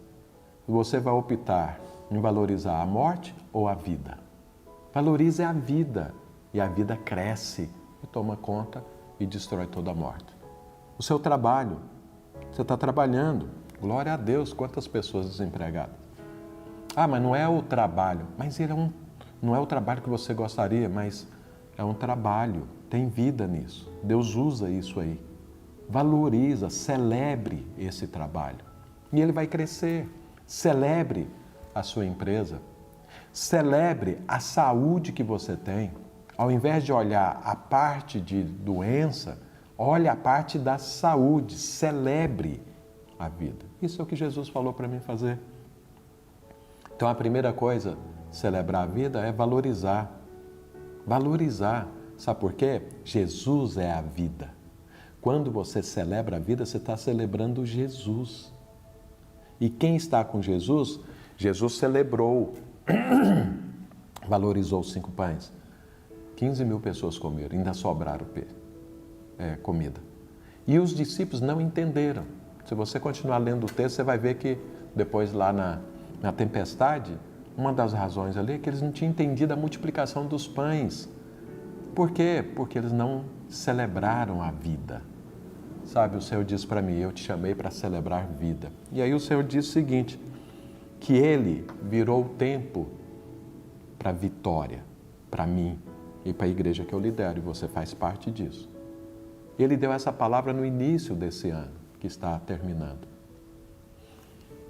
Você vai optar em valorizar a morte ou a vida? Valorize a vida. E a vida cresce e toma conta e destrói toda a morte. O seu trabalho. Você está trabalhando. Glória a Deus, quantas pessoas desempregadas. Ah, mas não é o trabalho. Mas ele não é o trabalho que você gostaria, mas é um trabalho. Tem vida nisso. Deus usa isso aí. Valoriza, celebre esse trabalho. E ele vai crescer. Celebre a sua empresa. Celebre a saúde que você tem. Ao invés de olhar a parte de doença, olhe a parte da saúde. Celebre a vida. Isso é o que Jesus falou para mim fazer. Então a primeira coisa, celebrar a vida, é valorizar. Valorizar. Sabe por quê? Jesus é a vida. Quando você celebra a vida, você está celebrando Jesus. E quem está com Jesus, Jesus celebrou valorizou os 5 pães. 15 mil pessoas comeram, ainda sobraram comida. E os discípulos não entenderam. Se você continuar lendo o texto, você vai ver que depois lá na tempestade, uma das razões ali é que eles não tinham entendido a multiplicação dos pães. Por quê? Porque eles não celebraram a vida. Sabe, o Senhor disse para mim, eu te chamei para celebrar vida. E aí o Senhor disse o seguinte, que Ele virou o tempo para vitória, para mim e para a igreja que eu lidero, e você faz parte disso. Ele deu essa palavra no início desse ano, que está terminando.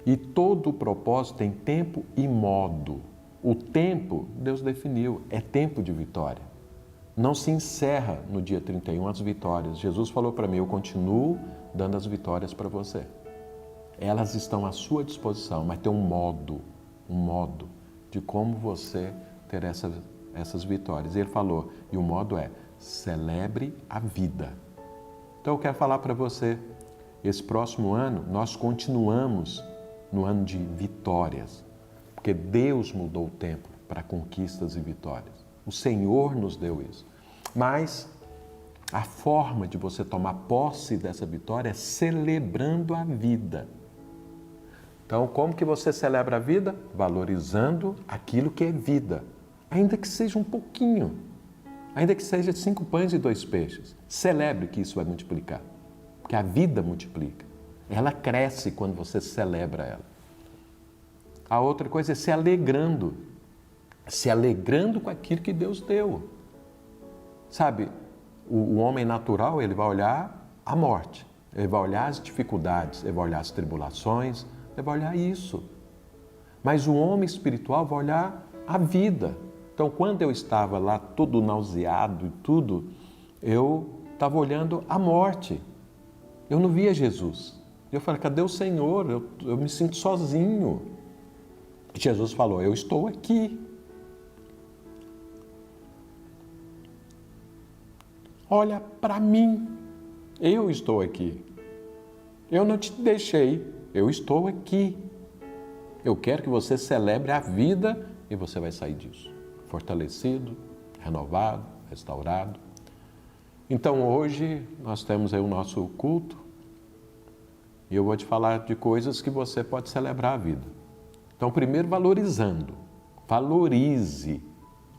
E todo o propósito tem tempo e modo. O tempo, Deus definiu, é tempo de vitória. Não se encerra no dia 31 as vitórias. Jesus falou para mim, eu continuo dando as vitórias para você. Elas estão à sua disposição, mas tem um modo de como você ter essas vitórias. E ele falou, e o modo é, celebre a vida. Então eu quero falar para você, esse próximo ano nós continuamos no ano de vitórias, porque Deus mudou o tempo para conquistas e vitórias. O Senhor nos deu isso. Mas a forma de você tomar posse dessa vitória é celebrando a vida. Então, como que você celebra a vida? Valorizando aquilo que é vida. Ainda que seja um pouquinho. Ainda que seja 5 pães e 2 peixes. Celebre que isso vai multiplicar. Porque a vida multiplica. Ela cresce quando você celebra ela. A outra coisa é se alegrando. Se alegrando com aquilo que Deus deu. Sabe, o homem natural, ele vai olhar a morte. Ele vai olhar as dificuldades, ele vai olhar as tribulações, ele vai olhar isso. Mas o homem espiritual vai olhar a vida. Então, quando eu estava lá todo nauseado e tudo, eu estava olhando a morte. Eu não via Jesus. Eu falei, cadê o Senhor? Eu me sinto sozinho. Jesus falou, eu estou aqui. Olha para mim, eu estou aqui. Eu não te deixei, eu estou aqui. Eu quero que você celebre a vida e você vai sair disso. Fortalecido, renovado, restaurado. Então hoje nós temos aí o nosso culto e eu vou te falar de coisas que você pode celebrar a vida. Então primeiro valorizando, valorize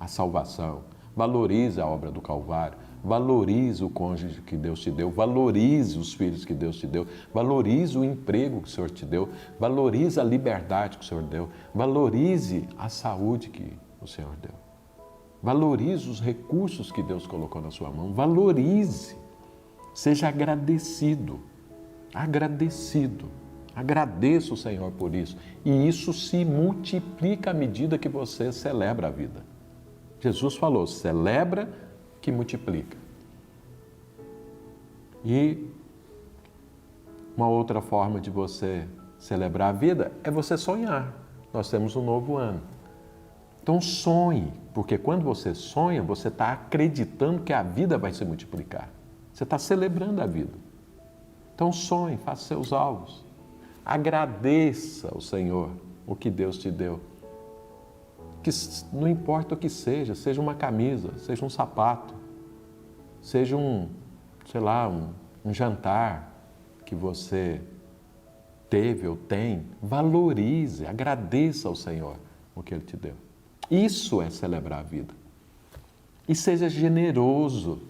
a salvação, valorize a obra do Calvário, valorize o cônjuge que Deus te deu, valorize os filhos que Deus te deu, valorize o emprego que o Senhor te deu, valorize a liberdade que o Senhor deu, valorize a saúde que o Senhor deu. Valorize os recursos que Deus colocou na sua mão, valorize, seja agradecido, agradeça o Senhor por isso. E isso se multiplica à medida que você celebra a vida. Jesus falou, celebra que multiplica. E uma outra forma de você celebrar a vida é você sonhar. Nós temos um novo ano. Então sonhe, porque quando você sonha, você está acreditando que a vida vai se multiplicar. Você está celebrando a vida. Então sonhe, faça seus alvos. Agradeça ao Senhor o que Deus te deu. Que não importa o que seja uma camisa, seja um sapato, seja um jantar que você teve ou tem, valorize, agradeça ao Senhor o que Ele te deu. Isso é celebrar a vida. E seja generoso.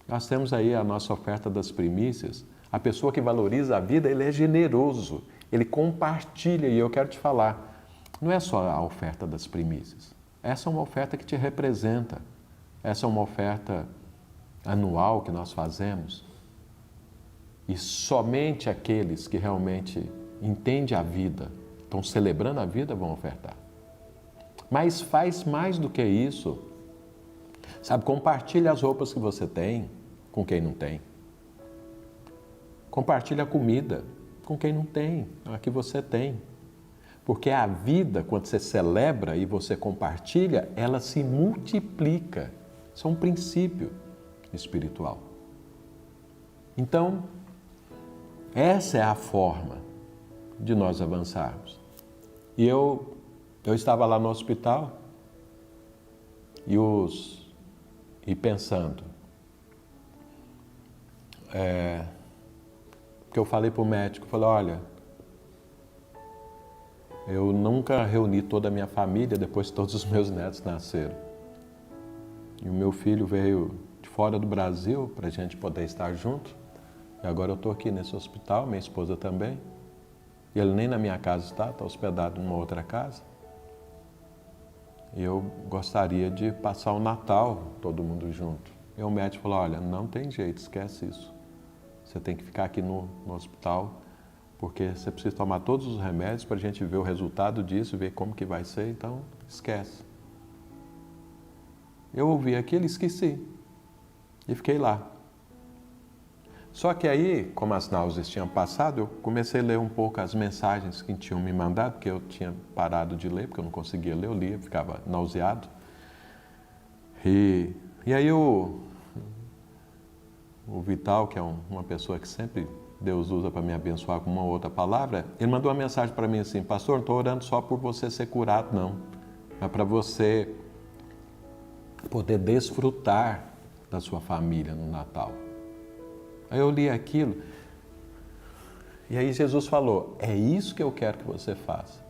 Nós temos aí a nossa oferta das primícias. A pessoa que valoriza a vida, ele é generoso, ele compartilha. E eu quero te falar, não é só a oferta das primícias. Essa é uma oferta que te representa. Essa é uma oferta anual que nós fazemos. E somente aqueles que realmente entendem a vida, estão celebrando a vida, vão ofertar. Mas faz mais do que isso. Sabe, compartilha as roupas que você tem com quem não tem. Compartilha a comida com quem não tem, a que você tem. Porque a vida, quando você celebra e você compartilha, ela se multiplica. Isso é um princípio espiritual. Então, essa é a forma de nós avançarmos. E eu estava lá no hospital e pensando. Porque eu falei para o médico, falei, olha, eu nunca reuni toda a minha família depois que todos os meus netos nasceram. E o meu filho veio de fora do Brasil para a gente poder estar junto. E agora eu estou aqui nesse hospital, minha esposa também. E ele nem na minha casa está hospedado numa outra casa. E eu gostaria de passar o Natal todo mundo junto. E o médico falou, olha, não tem jeito, esquece isso. Você tem que ficar aqui no hospital, porque você precisa tomar todos os remédios para a gente ver o resultado disso, ver como que vai ser, então esquece. Eu ouvi aquilo e esqueci. E fiquei lá. Só que aí, como as náuseas tinham passado, eu comecei a ler um pouco as mensagens que tinham me mandado, porque eu tinha parado de ler, porque eu não conseguia ler, eu lia, ficava nauseado. E aí o Vital, que é uma pessoa que sempre Deus usa para me abençoar com uma outra palavra, ele mandou uma mensagem para mim assim, pastor, não estou orando só por você ser curado, não. Mas para você poder desfrutar da sua família no Natal. Aí eu li aquilo, e aí Jesus falou, é isso que eu quero que você faça.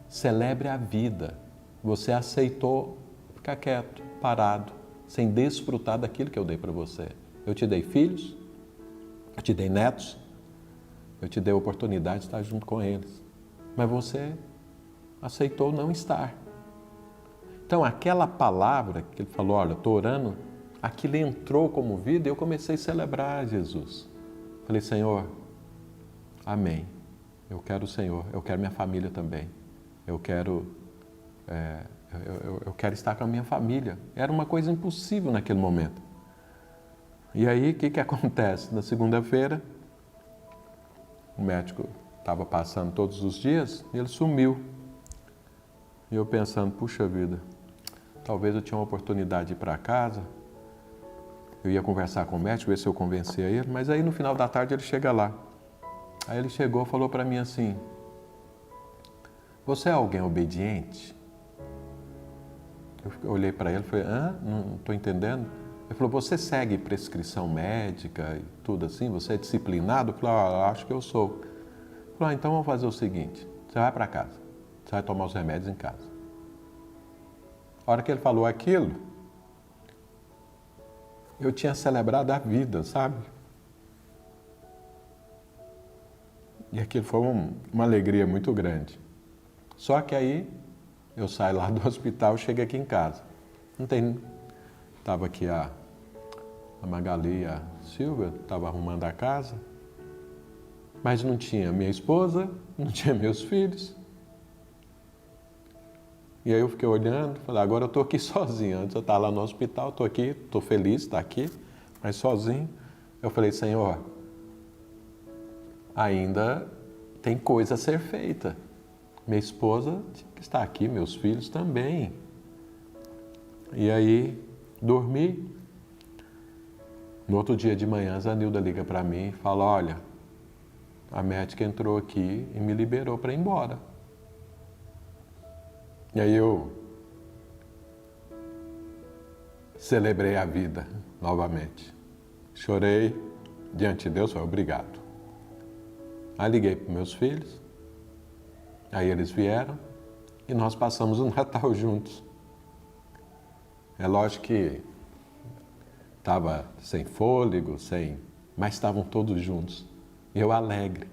Celebre a vida. Você aceitou ficar quieto, parado, sem desfrutar daquilo que eu dei para você. Eu te dei filhos, eu te dei netos, eu te dei a oportunidade de estar junto com eles. Mas você aceitou não estar. Então aquela palavra que ele falou, olha, estou orando, aquilo entrou como vida e eu comecei a celebrar Jesus. Falei, Senhor, amém. Eu quero o Senhor, eu quero minha família também. Eu quero estar com a minha família. Era uma coisa impossível naquele momento. E aí, o que acontece? Na segunda-feira, o médico estava passando todos os dias e ele sumiu. E eu pensando, puxa vida, talvez eu tinha uma oportunidade de ir para casa. Eu ia conversar com o médico, ver se eu convencia ele, mas aí no final da tarde ele chega lá. Aí ele chegou e falou para mim assim, você é alguém obediente? Eu olhei para ele e falei, não estou entendendo. Ele falou, você segue prescrição médica e tudo assim? Você é disciplinado? Eu falei, acho que eu sou. Ele falou, então vamos fazer o seguinte, você vai para casa, você vai tomar os remédios em casa. A hora que ele falou aquilo, eu tinha celebrado a vida, sabe? E aquilo foi uma alegria muito grande. Só que aí, eu saio lá do hospital e chego aqui em casa. Estava aqui a Magali e a Silvia, estava arrumando a casa, mas não tinha minha esposa, não tinha meus filhos. E aí eu fiquei olhando, falei, agora eu estou aqui sozinho. Antes eu estava lá no hospital, estou aqui, estou feliz de estar aqui, mas sozinho. Eu falei, Senhor, ainda tem coisa a ser feita. Minha esposa está aqui, meus filhos também. E aí, dormi. No outro dia de manhã, a Zanilda liga para mim e fala, olha, a médica entrou aqui e me liberou para ir embora. E aí eu celebrei a vida novamente. Chorei diante de Deus, falei, obrigado. Aí liguei para meus filhos, aí eles vieram e nós passamos o Natal juntos. É lógico que estava sem fôlego, mas estavam todos juntos. E eu alegre,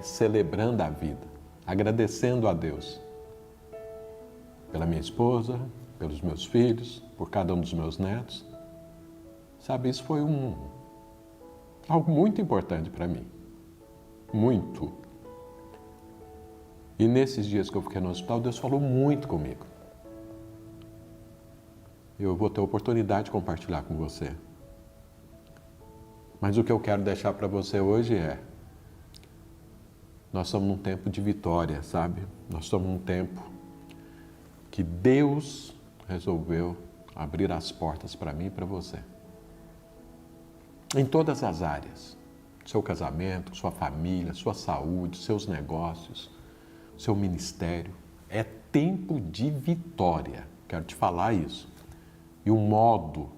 celebrando a vida, agradecendo a Deus. Pela minha esposa, pelos meus filhos, por cada um dos meus netos. Sabe, isso foi algo muito importante para mim. Muito. E nesses dias que eu fiquei no hospital, Deus falou muito comigo. Eu vou ter a oportunidade de compartilhar com você. Mas o que eu quero deixar para você hoje nós estamos num tempo de vitória, sabe? Nós estamos num tempo que Deus resolveu abrir as portas para mim e para você. Em todas as áreas. Seu casamento, sua família, sua saúde, seus negócios, seu ministério. É tempo de vitória. quero te falar isso. E o modo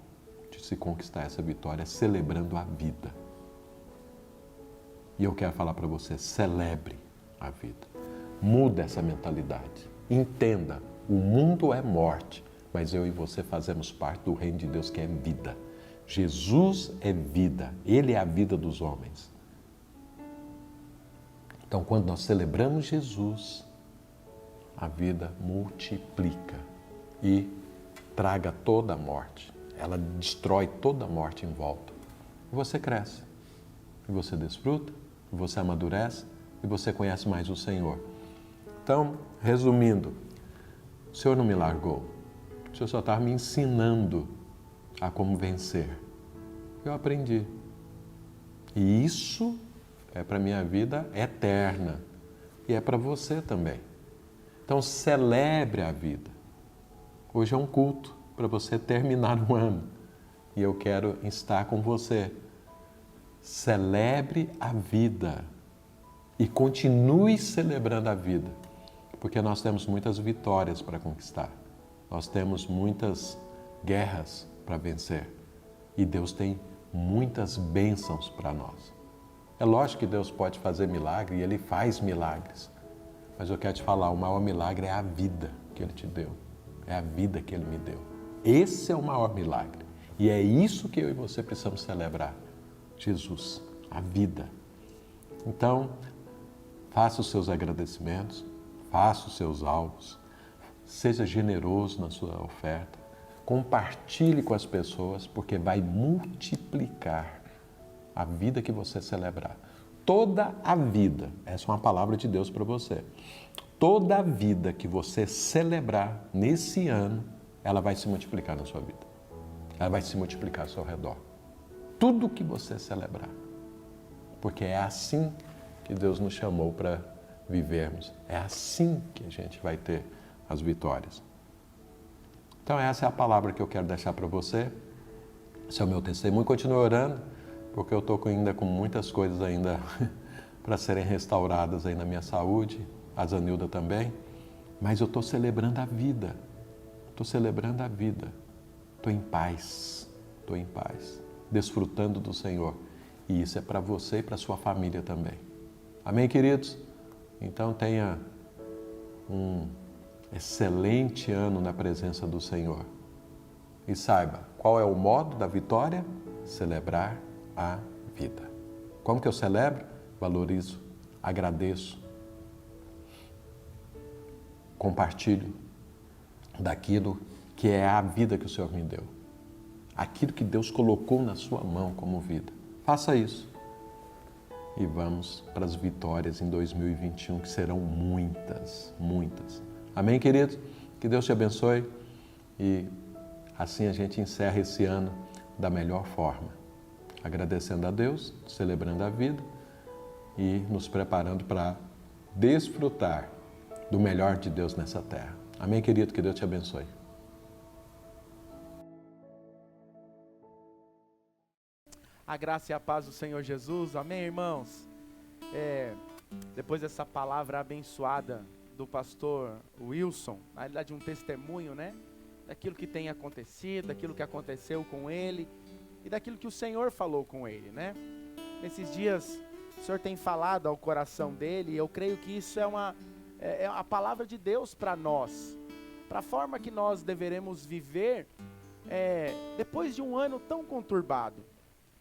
de se conquistar essa vitória é celebrando a vida. E eu quero falar para você, celebre a vida. Muda essa mentalidade. Entenda, o mundo é morte, mas eu e você fazemos parte do reino de Deus que é vida. Jesus é vida, Ele é a vida dos homens. Então, quando nós celebramos Jesus, a vida multiplica e traga toda a morte. Ela destrói toda a morte em volta. E você cresce, e você desfruta, e você amadurece, e você conhece mais o Senhor. Então, resumindo, o Senhor não me largou. O Senhor só estava me ensinando a como vencer. Eu aprendi. E isso é para a minha vida eterna. E é para você também. Então, celebre a vida. Hoje é um culto para você terminar o ano. E eu quero estar com você. Celebre a vida. E continue celebrando a vida. Porque nós temos muitas vitórias para conquistar. Nós temos muitas guerras para vencer. E Deus tem muitas bênçãos para nós. É lógico que Deus pode fazer milagre e Ele faz milagres. Mas eu quero te falar, o maior milagre é a vida que Ele te deu. É a vida que Ele me deu. Esse é o maior milagre. E é isso que eu e você precisamos celebrar. Jesus, a vida. Então, faça os seus agradecimentos, faça os seus alvos, seja generoso na sua oferta, compartilhe com as pessoas, porque vai multiplicar a vida que você celebrar. Toda a vida, essa é uma palavra de Deus para você, toda a vida que você celebrar nesse ano, ela vai se multiplicar na sua vida. Ela vai se multiplicar ao seu redor. Tudo que você celebrar. Porque é assim que Deus nos chamou para vivermos. É assim que a gente vai ter as vitórias. Então essa é a palavra que eu quero deixar para você. Esse é o meu testemunho. Continue orando, porque eu estou ainda com muitas coisas ainda para serem restauradas aí na minha saúde. A Zanilda também. Mas eu estou celebrando a vida. Estou celebrando a vida. Estou em paz. Estou em paz. Desfrutando do Senhor. E isso é para você e para sua família também. Amém, queridos? Então tenha um excelente ano na presença do Senhor. E saiba, qual é o modo da vitória? Celebrar a vida. Como que eu celebro? Valorizo, agradeço, compartilho daquilo que é a vida que o Senhor me deu. Aquilo que Deus colocou na sua mão como vida. Faça isso. E vamos para as vitórias em 2021, que serão muitas, muitas. Amém, queridos? Que Deus te abençoe e assim a gente encerra esse ano da melhor forma. Agradecendo a Deus, celebrando a vida e nos preparando para desfrutar do melhor de Deus nessa terra. Amém, querido? Que Deus te abençoe. A graça e a paz do Senhor Jesus. Amém, irmãos? Depois dessa palavra abençoada do pastor Wilson, na realidade um testemunho, né? Daquilo que tem acontecido, daquilo que aconteceu com ele e daquilo que o Senhor falou com ele, né? Nesses dias, o Senhor tem falado ao coração dele e eu creio que isso é a palavra de Deus para nós, para a forma que nós deveremos viver depois de um ano tão conturbado.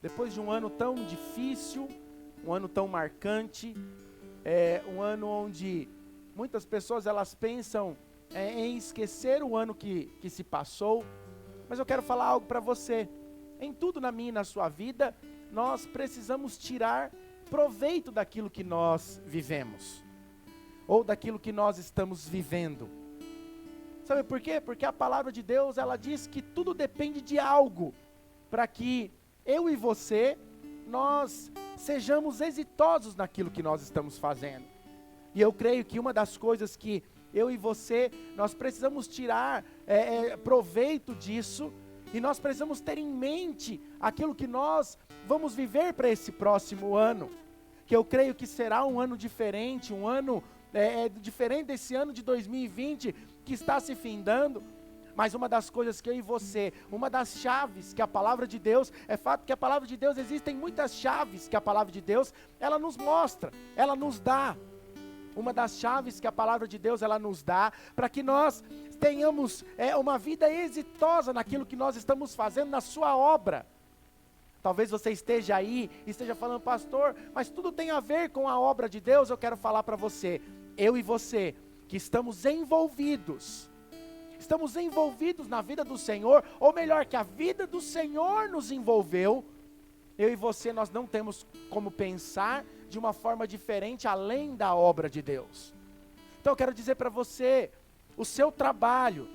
Depois de um ano tão difícil, um ano tão marcante, um ano onde muitas pessoas elas pensam em esquecer o ano que se passou, mas eu quero falar algo para você. Em tudo na minha e na sua vida, nós precisamos tirar proveito daquilo que nós vivemos, ou daquilo que nós estamos vivendo. Sabe por quê? Porque a palavra de Deus, ela diz que tudo depende de algo, para que eu e você, nós sejamos exitosos naquilo que nós estamos fazendo. E eu creio que uma das coisas que eu e você, nós precisamos tirar proveito disso, e nós precisamos ter em mente aquilo que nós vamos viver para esse próximo ano, que eu creio que será um ano diferente, um ano diferente desse ano de 2020 que está se findando, Mas uma das coisas que eu e você, uma das chaves que a palavra de Deus, é fato que a palavra de Deus, existem muitas chaves que a palavra de Deus, ela nos mostra, ela nos dá. Uma das chaves que a palavra de Deus, ela nos dá, para que nós tenhamos uma vida exitosa naquilo que nós estamos fazendo, na sua obra. Talvez você esteja aí e esteja falando, pastor, mas tudo tem a ver com a obra de Deus. Eu quero falar para você, eu e você, que estamos envolvidos na vida do Senhor, ou melhor, que a vida do Senhor nos envolveu. Eu e você, nós não temos como pensar de uma forma diferente além da obra de Deus. Então eu quero dizer para você, o seu trabalho,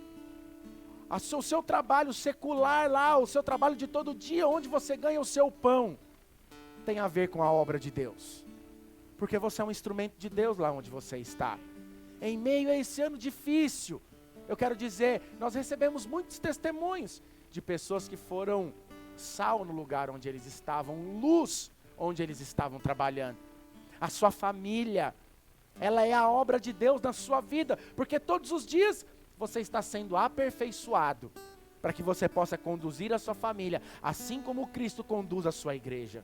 o seu trabalho secular lá, o seu trabalho de todo dia, onde você ganha o seu pão, tem a ver com a obra de Deus. Porque você é um instrumento de Deus lá onde você está. Em meio a esse ano difícil, eu quero dizer, nós recebemos muitos testemunhos de pessoas que foram sal no lugar onde eles estavam, luz onde eles estavam trabalhando. A sua família, ela é a obra de Deus na sua vida, porque todos os dias você está sendo aperfeiçoado para que você possa conduzir a sua família, assim como Cristo conduz a sua igreja.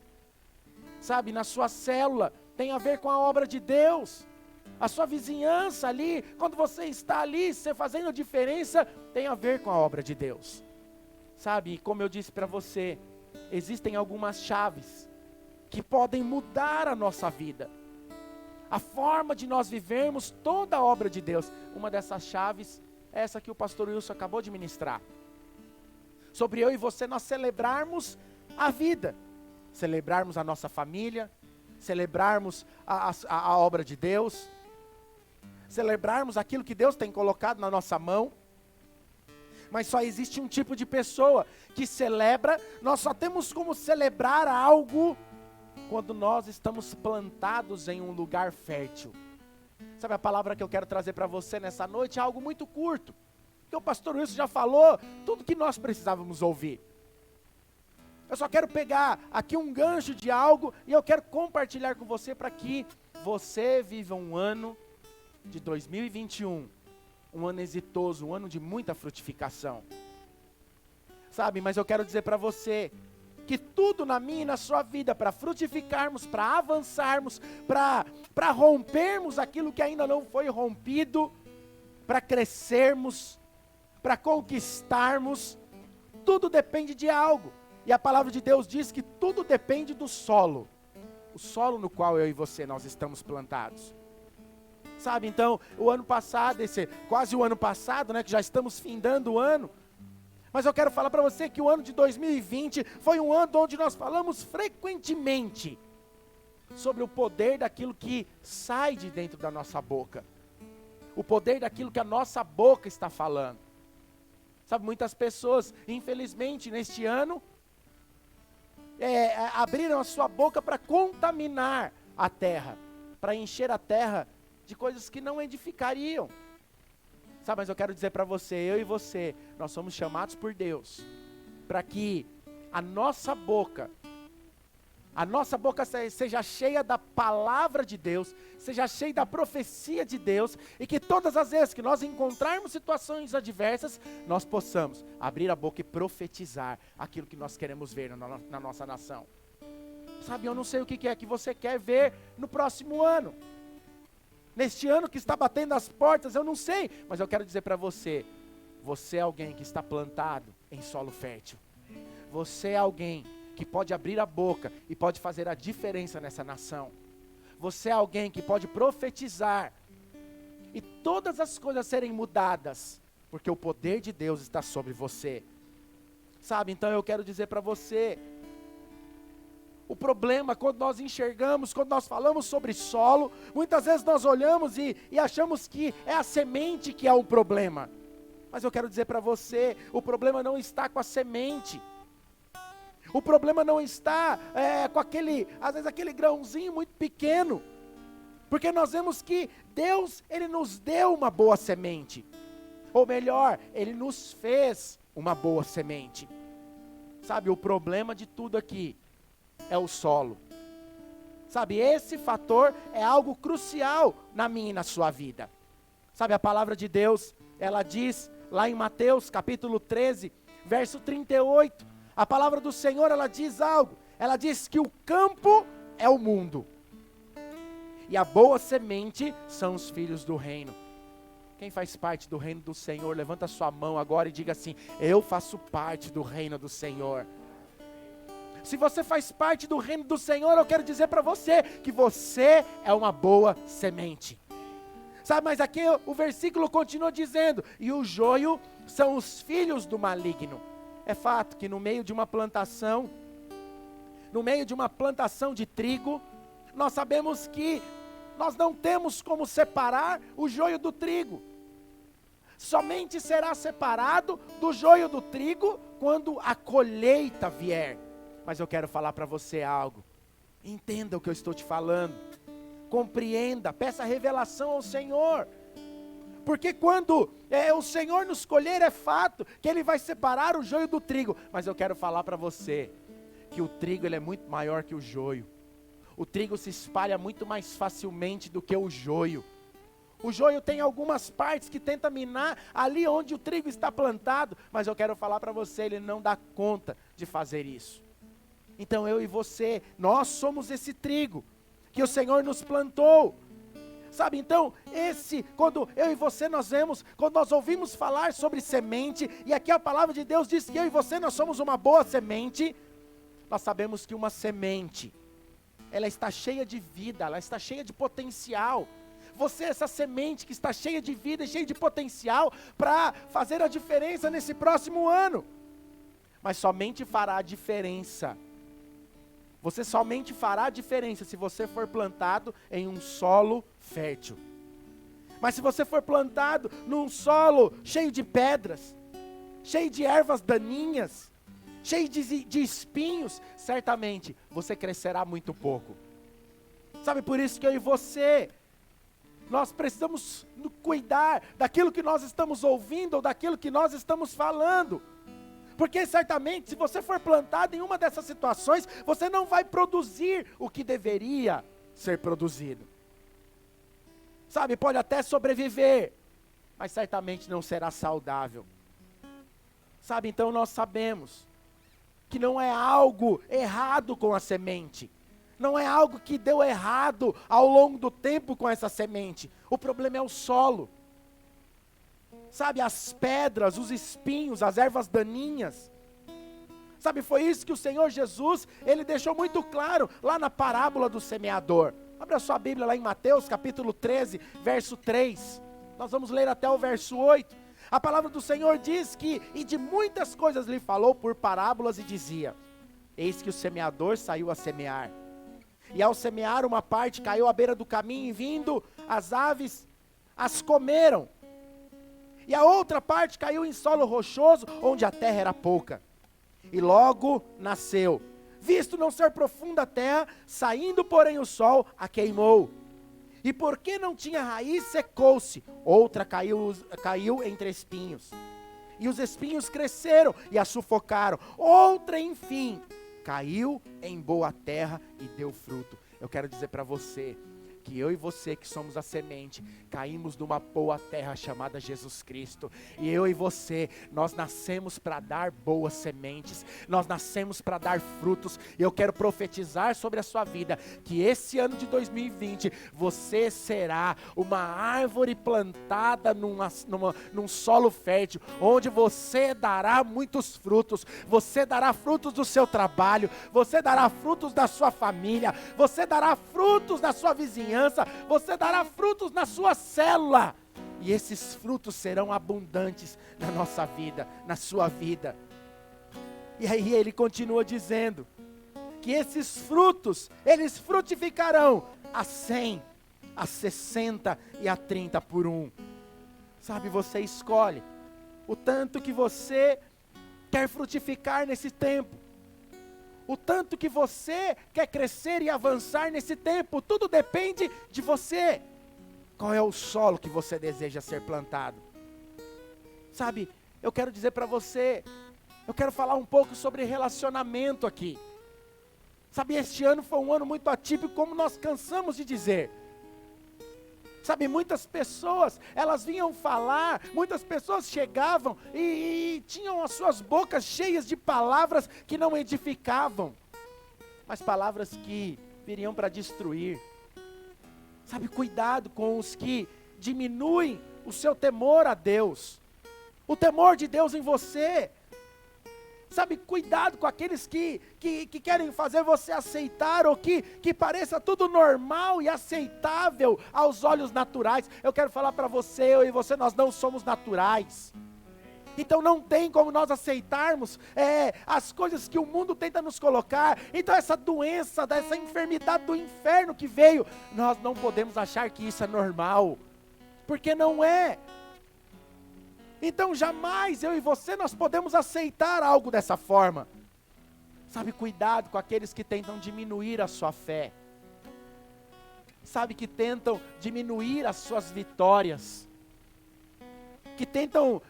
Sabe, na sua célula tem a ver com a obra de Deus. A sua vizinhança ali, quando você está ali, você fazendo a diferença, tem a ver com a obra de Deus. Sabe, como eu disse para você, existem algumas chaves que podem mudar a nossa vida. A forma de nós vivermos toda a obra de Deus. Uma dessas chaves é essa que o pastor Wilson acabou de ministrar. Sobre eu e você, nós celebrarmos a vida. Celebrarmos a nossa família, celebrarmos a obra de Deus, celebrarmos aquilo que Deus tem colocado na nossa mão. Mas só existe um tipo de pessoa que celebra, nós só temos como celebrar algo quando nós estamos plantados em um lugar fértil. Sabe, a palavra que eu quero trazer para você nessa noite é algo muito curto, porque o pastor Wilson já falou tudo que nós precisávamos ouvir. Eu só quero pegar aqui um gancho de algo e eu quero compartilhar com você para que você viva um ano de 2021, um ano exitoso, um ano de muita frutificação. Sabe, mas eu quero dizer para você que tudo na minha e na sua vida, para frutificarmos, para avançarmos, para rompermos aquilo que ainda não foi rompido, para crescermos, para conquistarmos, tudo depende de algo. E a palavra de Deus diz que tudo depende do solo. O solo no qual eu e você, nós estamos plantados. Sabe, então, o ano passado, quase o ano passado, né, que já estamos findando o ano. Mas eu quero falar para você que o ano de 2020 foi um ano onde nós falamos frequentemente sobre o poder daquilo que sai de dentro da nossa boca. O poder daquilo que a nossa boca está falando. Sabe, muitas pessoas, infelizmente, neste ano, abriram a sua boca para contaminar a terra, para encher a terra de coisas que não edificariam. Sabe, mas eu quero dizer para você, eu e você, nós somos chamados por Deus para que a nossa boca seja cheia da palavra de Deus, seja cheia da profecia de Deus, e que todas as vezes que nós encontrarmos situações adversas, nós possamos abrir a boca e profetizar aquilo que nós queremos ver na nossa nação. Sabe, eu não sei o que é que você quer ver no próximo ano. Neste ano que está batendo as portas, eu não sei, mas eu quero dizer para você, você é alguém que está plantado em solo fértil. Você é alguém que pode abrir a boca e pode fazer a diferença nessa nação. Você é alguém que pode profetizar e todas as coisas serem mudadas, porque o poder de Deus está sobre você. Sabe, então eu quero dizer para você, o problema quando nós enxergamos, quando nós falamos sobre solo, muitas vezes nós olhamos e achamos que é a semente que é o problema. Mas eu quero dizer para você, o problema não está com a semente. O problema não está com às vezes aquele grãozinho muito pequeno. Porque nós vemos que Deus, Ele nos deu uma boa semente. Ou melhor, Ele nos fez uma boa semente. Sabe, o problema de tudo aqui é o solo. Sabe, esse fator é algo crucial na minha e na sua vida. Sabe, a palavra de Deus, ela diz lá em Mateus capítulo 13, verso 38, a palavra do Senhor, ela diz algo. Ela diz que o campo é o mundo. E a boa semente são os filhos do reino. Quem faz parte do reino do Senhor, levanta sua mão agora e diga assim: eu faço parte do reino do Senhor. Se você faz parte do reino do Senhor, eu quero dizer para você que você é uma boa semente. Sabe, mas aqui o versículo continua dizendo: e o joio são os filhos do maligno. É fato que no meio de uma plantação de trigo, nós sabemos que nós não temos como separar o joio do trigo. Somente será separado do joio do trigo quando a colheita vier. Mas eu quero falar para você algo. Entenda o que eu estou te falando. Compreenda, peça revelação ao Senhor. Porque quando o Senhor nos escolher, é fato que Ele vai separar o joio do trigo. Mas eu quero falar para você que o trigo ele é muito maior que o joio. O trigo se espalha muito mais facilmente do que o joio. O joio tem algumas partes que tenta minar ali onde o trigo está plantado. Mas eu quero falar para você, ele não dá conta de fazer isso. Então eu e você, nós somos esse trigo que o Senhor nos plantou. Sabe, então, quando eu e você quando nós ouvimos falar sobre semente, e aqui a palavra de Deus diz que eu e você, nós somos uma boa semente, nós sabemos que uma semente, ela está cheia de vida, ela está cheia de potencial. Você é essa semente que está cheia de vida e cheia de potencial para fazer a diferença nesse próximo ano. Mas somente fará a diferença. Você somente fará a diferença se você for plantado em um solo fértil. Mas se você for plantado num solo cheio de pedras, cheio de ervas daninhas, cheio de espinhos, certamente você crescerá muito pouco. Sabe, por isso que eu e você, nós precisamos cuidar daquilo que nós estamos ouvindo ou daquilo que nós estamos falando. Porque certamente, se você for plantado em uma dessas situações, você não vai produzir o que deveria ser produzido. Sabe, pode até sobreviver, mas certamente não será saudável. Sabe, então nós sabemos que não é algo errado com a semente. Não é algo que deu errado ao longo do tempo com essa semente. O problema é o solo. Sabe, as pedras, os espinhos, as ervas daninhas. Sabe, foi isso que o Senhor Jesus, Ele deixou muito claro lá na parábola do semeador. Abra sua Bíblia lá em Mateus capítulo 13, verso 3. Nós vamos ler até o verso 8. A palavra do Senhor diz que, e de muitas coisas lhe falou por parábolas e dizia: eis que o semeador saiu a semear. E ao semear, uma parte caiu à beira do caminho, e vindo as aves, as comeram. E a outra parte caiu em solo rochoso, onde a terra era pouca. E logo nasceu. Visto não ser profunda a terra, saindo porém o sol, a queimou. E porque não tinha raiz, secou-se. Outra caiu entre espinhos. E os espinhos cresceram e a sufocaram. Outra, enfim, caiu em boa terra e deu fruto. Eu quero dizer para você que eu e você que somos a semente, caímos numa boa terra chamada Jesus Cristo. E eu e você, nós nascemos para dar boas sementes, nós nascemos para dar frutos. E eu quero profetizar sobre a sua vida, que esse ano de 2020, você será uma árvore plantada num solo fértil, onde você dará muitos frutos. Você dará frutos do seu trabalho, você dará frutos da sua família, você dará frutos da sua vizinhança, você dará frutos na sua célula, e esses frutos serão abundantes na nossa vida, na sua vida. E aí ele continua dizendo que esses frutos, eles frutificarão a 100, a 60 e a 30 por um. Sabe, você escolhe o tanto que você quer frutificar nesse tempo. O tanto que você quer crescer e avançar nesse tempo, tudo depende de você. Qual é o solo que você deseja ser plantado? Sabe, eu quero dizer para você, eu quero falar um pouco sobre relacionamento aqui. Sabe, este ano foi um ano muito atípico, como nós cansamos de dizer. Sabe, muitas pessoas, elas vinham falar, muitas pessoas chegavam e tinham as suas bocas cheias de palavras que não edificavam, mas palavras que viriam para destruir. Sabe, cuidado com os que diminuem o seu temor a Deus, o temor de Deus em você. Sabe, cuidado com aqueles que querem fazer você aceitar, ou que pareça tudo normal e aceitável aos olhos naturais. Eu quero falar para você, eu e você, nós não somos naturais. Então não tem como nós aceitarmos as coisas que o mundo tenta nos colocar. Então essa doença, essa enfermidade do inferno que veio, nós não podemos achar que isso é normal, porque não é. Então jamais eu e você nós podemos aceitar algo dessa forma. Sabe, cuidado com aqueles que tentam diminuir a sua fé. Sabe, que tentam diminuir as suas vitórias. Que tentam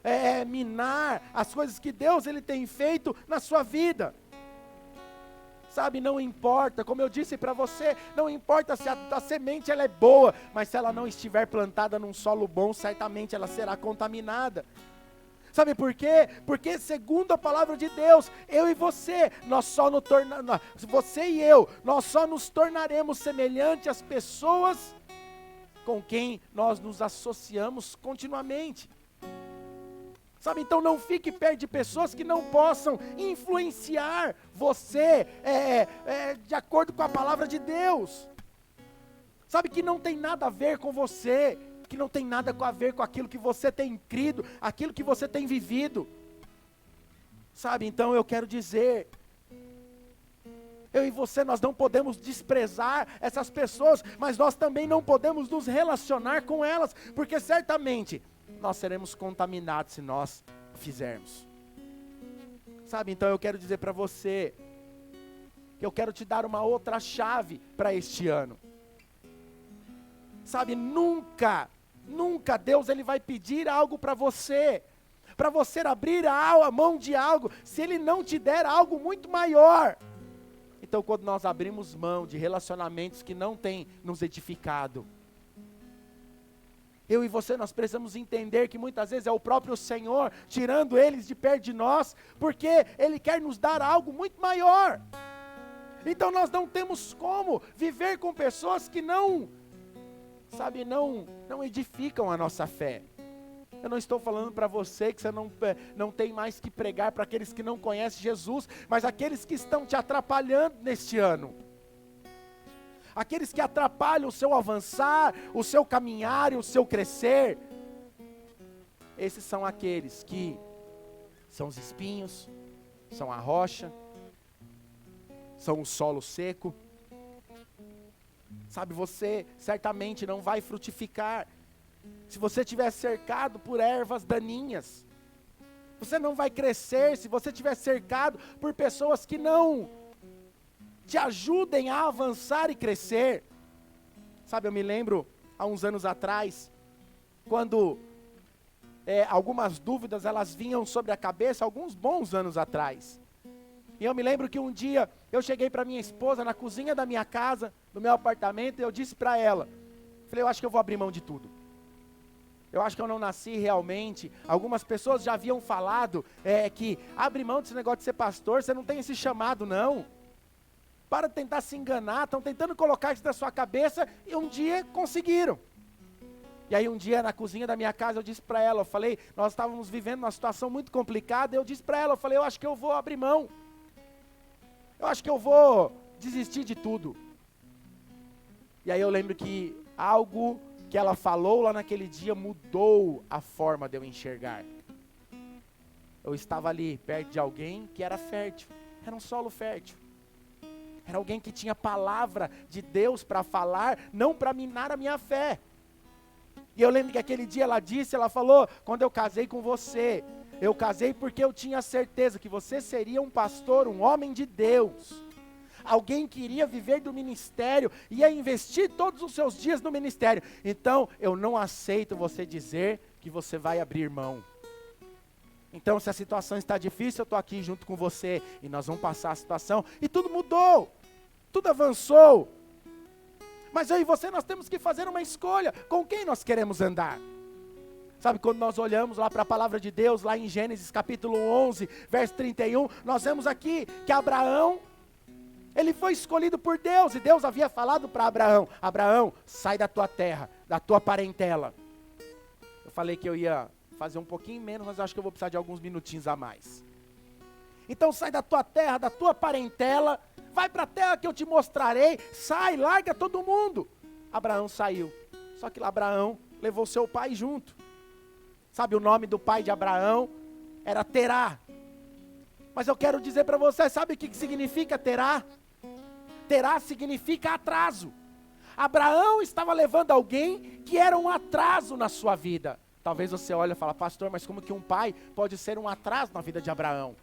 minar as coisas que Deus ele tem feito na sua vida. Sabe, não importa, como eu disse para você, não importa se a semente ela é boa, mas se ela não estiver plantada num solo bom, certamente ela será contaminada. Sabe por quê? Porque segundo a palavra de Deus, eu e você, você e eu, nós só nos tornaremos semelhantes às pessoas com quem nós nos associamos continuamente. Sabe, então não fique perto de pessoas que não possam influenciar você de acordo com a palavra de Deus. Sabe, que não tem nada a ver com você, que não tem nada a ver com aquilo que você tem crido, aquilo que você tem vivido. Sabe, então eu quero dizer, eu e você, nós não podemos desprezar essas pessoas, mas nós também não podemos nos relacionar com elas, porque certamente nós seremos contaminados se nós fizermos. Sabe, então eu quero dizer para você, que eu quero te dar uma outra chave para este ano. Sabe, nunca Deus ele vai pedir algo para você abrir a mão de algo, se Ele não te der algo muito maior. Então quando nós abrimos mão de relacionamentos que não têm nos edificado, eu e você, nós precisamos entender que muitas vezes é o próprio Senhor tirando eles de perto de nós, porque Ele quer nos dar algo muito maior. Então nós não temos como viver com pessoas que não edificam a nossa fé. Eu não estou falando para você que você não tem mais que pregar para aqueles que não conhecem Jesus, mas aqueles que estão te atrapalhando neste ano. Aqueles que atrapalham o seu avançar, o seu caminhar e o seu crescer. Esses são aqueles que são os espinhos, são a rocha, são o solo seco. Sabe, você certamente não vai frutificar se você estiver cercado por ervas daninhas. Você não vai crescer se você estiver cercado por pessoas que não te ajudem a avançar e crescer. Sabe, eu me lembro, há uns anos atrás, quando algumas dúvidas elas vinham sobre a cabeça, alguns bons anos atrás. E eu me lembro que um dia eu cheguei para minha esposa na cozinha da minha casa, no meu apartamento, e eu disse para ela, falei, eu acho que eu vou abrir mão de tudo. Eu acho que eu não nasci realmente. Algumas pessoas já haviam falado que abre mão desse negócio de ser pastor, você não tem esse chamado não. Para de tentar se enganar, estão tentando colocar isso na sua cabeça, e um dia conseguiram. E aí um dia na cozinha da minha casa eu disse para ela, eu falei, nós estávamos vivendo uma situação muito complicada, eu disse para ela, eu falei, eu acho que eu vou abrir mão. Eu acho que eu vou desistir de tudo. E aí eu lembro que algo que ela falou lá naquele dia mudou a forma de eu enxergar. Eu estava ali perto de alguém que era fértil, era um solo fértil. Era alguém que tinha palavra de Deus para falar, não para minar a minha fé. E eu lembro que aquele dia ela falou, quando eu casei com você, eu casei porque eu tinha certeza que você seria um pastor, um homem de Deus. Alguém que iria viver do ministério, ia investir todos os seus dias no ministério. Então, eu não aceito você dizer que você vai abrir mão. Então, se a situação está difícil, eu estou aqui junto com você, e nós vamos passar a situação, e tudo mudou, tudo avançou. Mas eu e você, nós temos que fazer uma escolha. Com quem nós queremos andar? Sabe, quando nós olhamos lá para a palavra de Deus, lá em Gênesis capítulo 11, verso 31, nós vemos aqui que Abraão, ele foi escolhido por Deus, e Deus havia falado para Abraão: Abraão, sai da tua terra, da tua parentela. Eu falei que eu ia fazer um pouquinho menos, mas acho que eu vou precisar de alguns minutinhos a mais. Então sai da tua terra, da tua parentela, vai para a terra que eu te mostrarei, sai, larga todo mundo. Abraão saiu, só que lá Abraão levou seu pai junto. Sabe, o nome do pai de Abraão era Terá. Mas eu quero dizer para você, sabe o que significa Terá? Terá significa atraso. Abraão estava levando alguém que era um atraso na sua vida. Talvez você olhe e fale: pastor, mas como que um pai pode ser um atraso na vida de Abraão?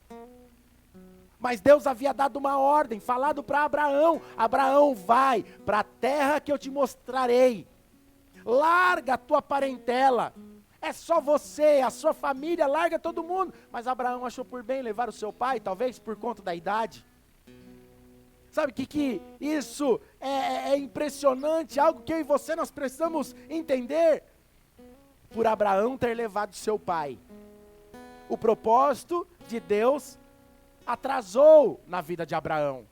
Mas Deus havia dado uma ordem, falado para Abraão: Abraão, vai para a terra que eu te mostrarei. Larga a tua parentela. É só você, a sua família, larga todo mundo. Mas Abraão achou por bem levar o seu pai, talvez por conta da idade. Sabe que isso é impressionante, algo que eu e você nós precisamos entender. Por Abraão ter levado seu pai, o propósito de Deus atrasou na vida de Abraão.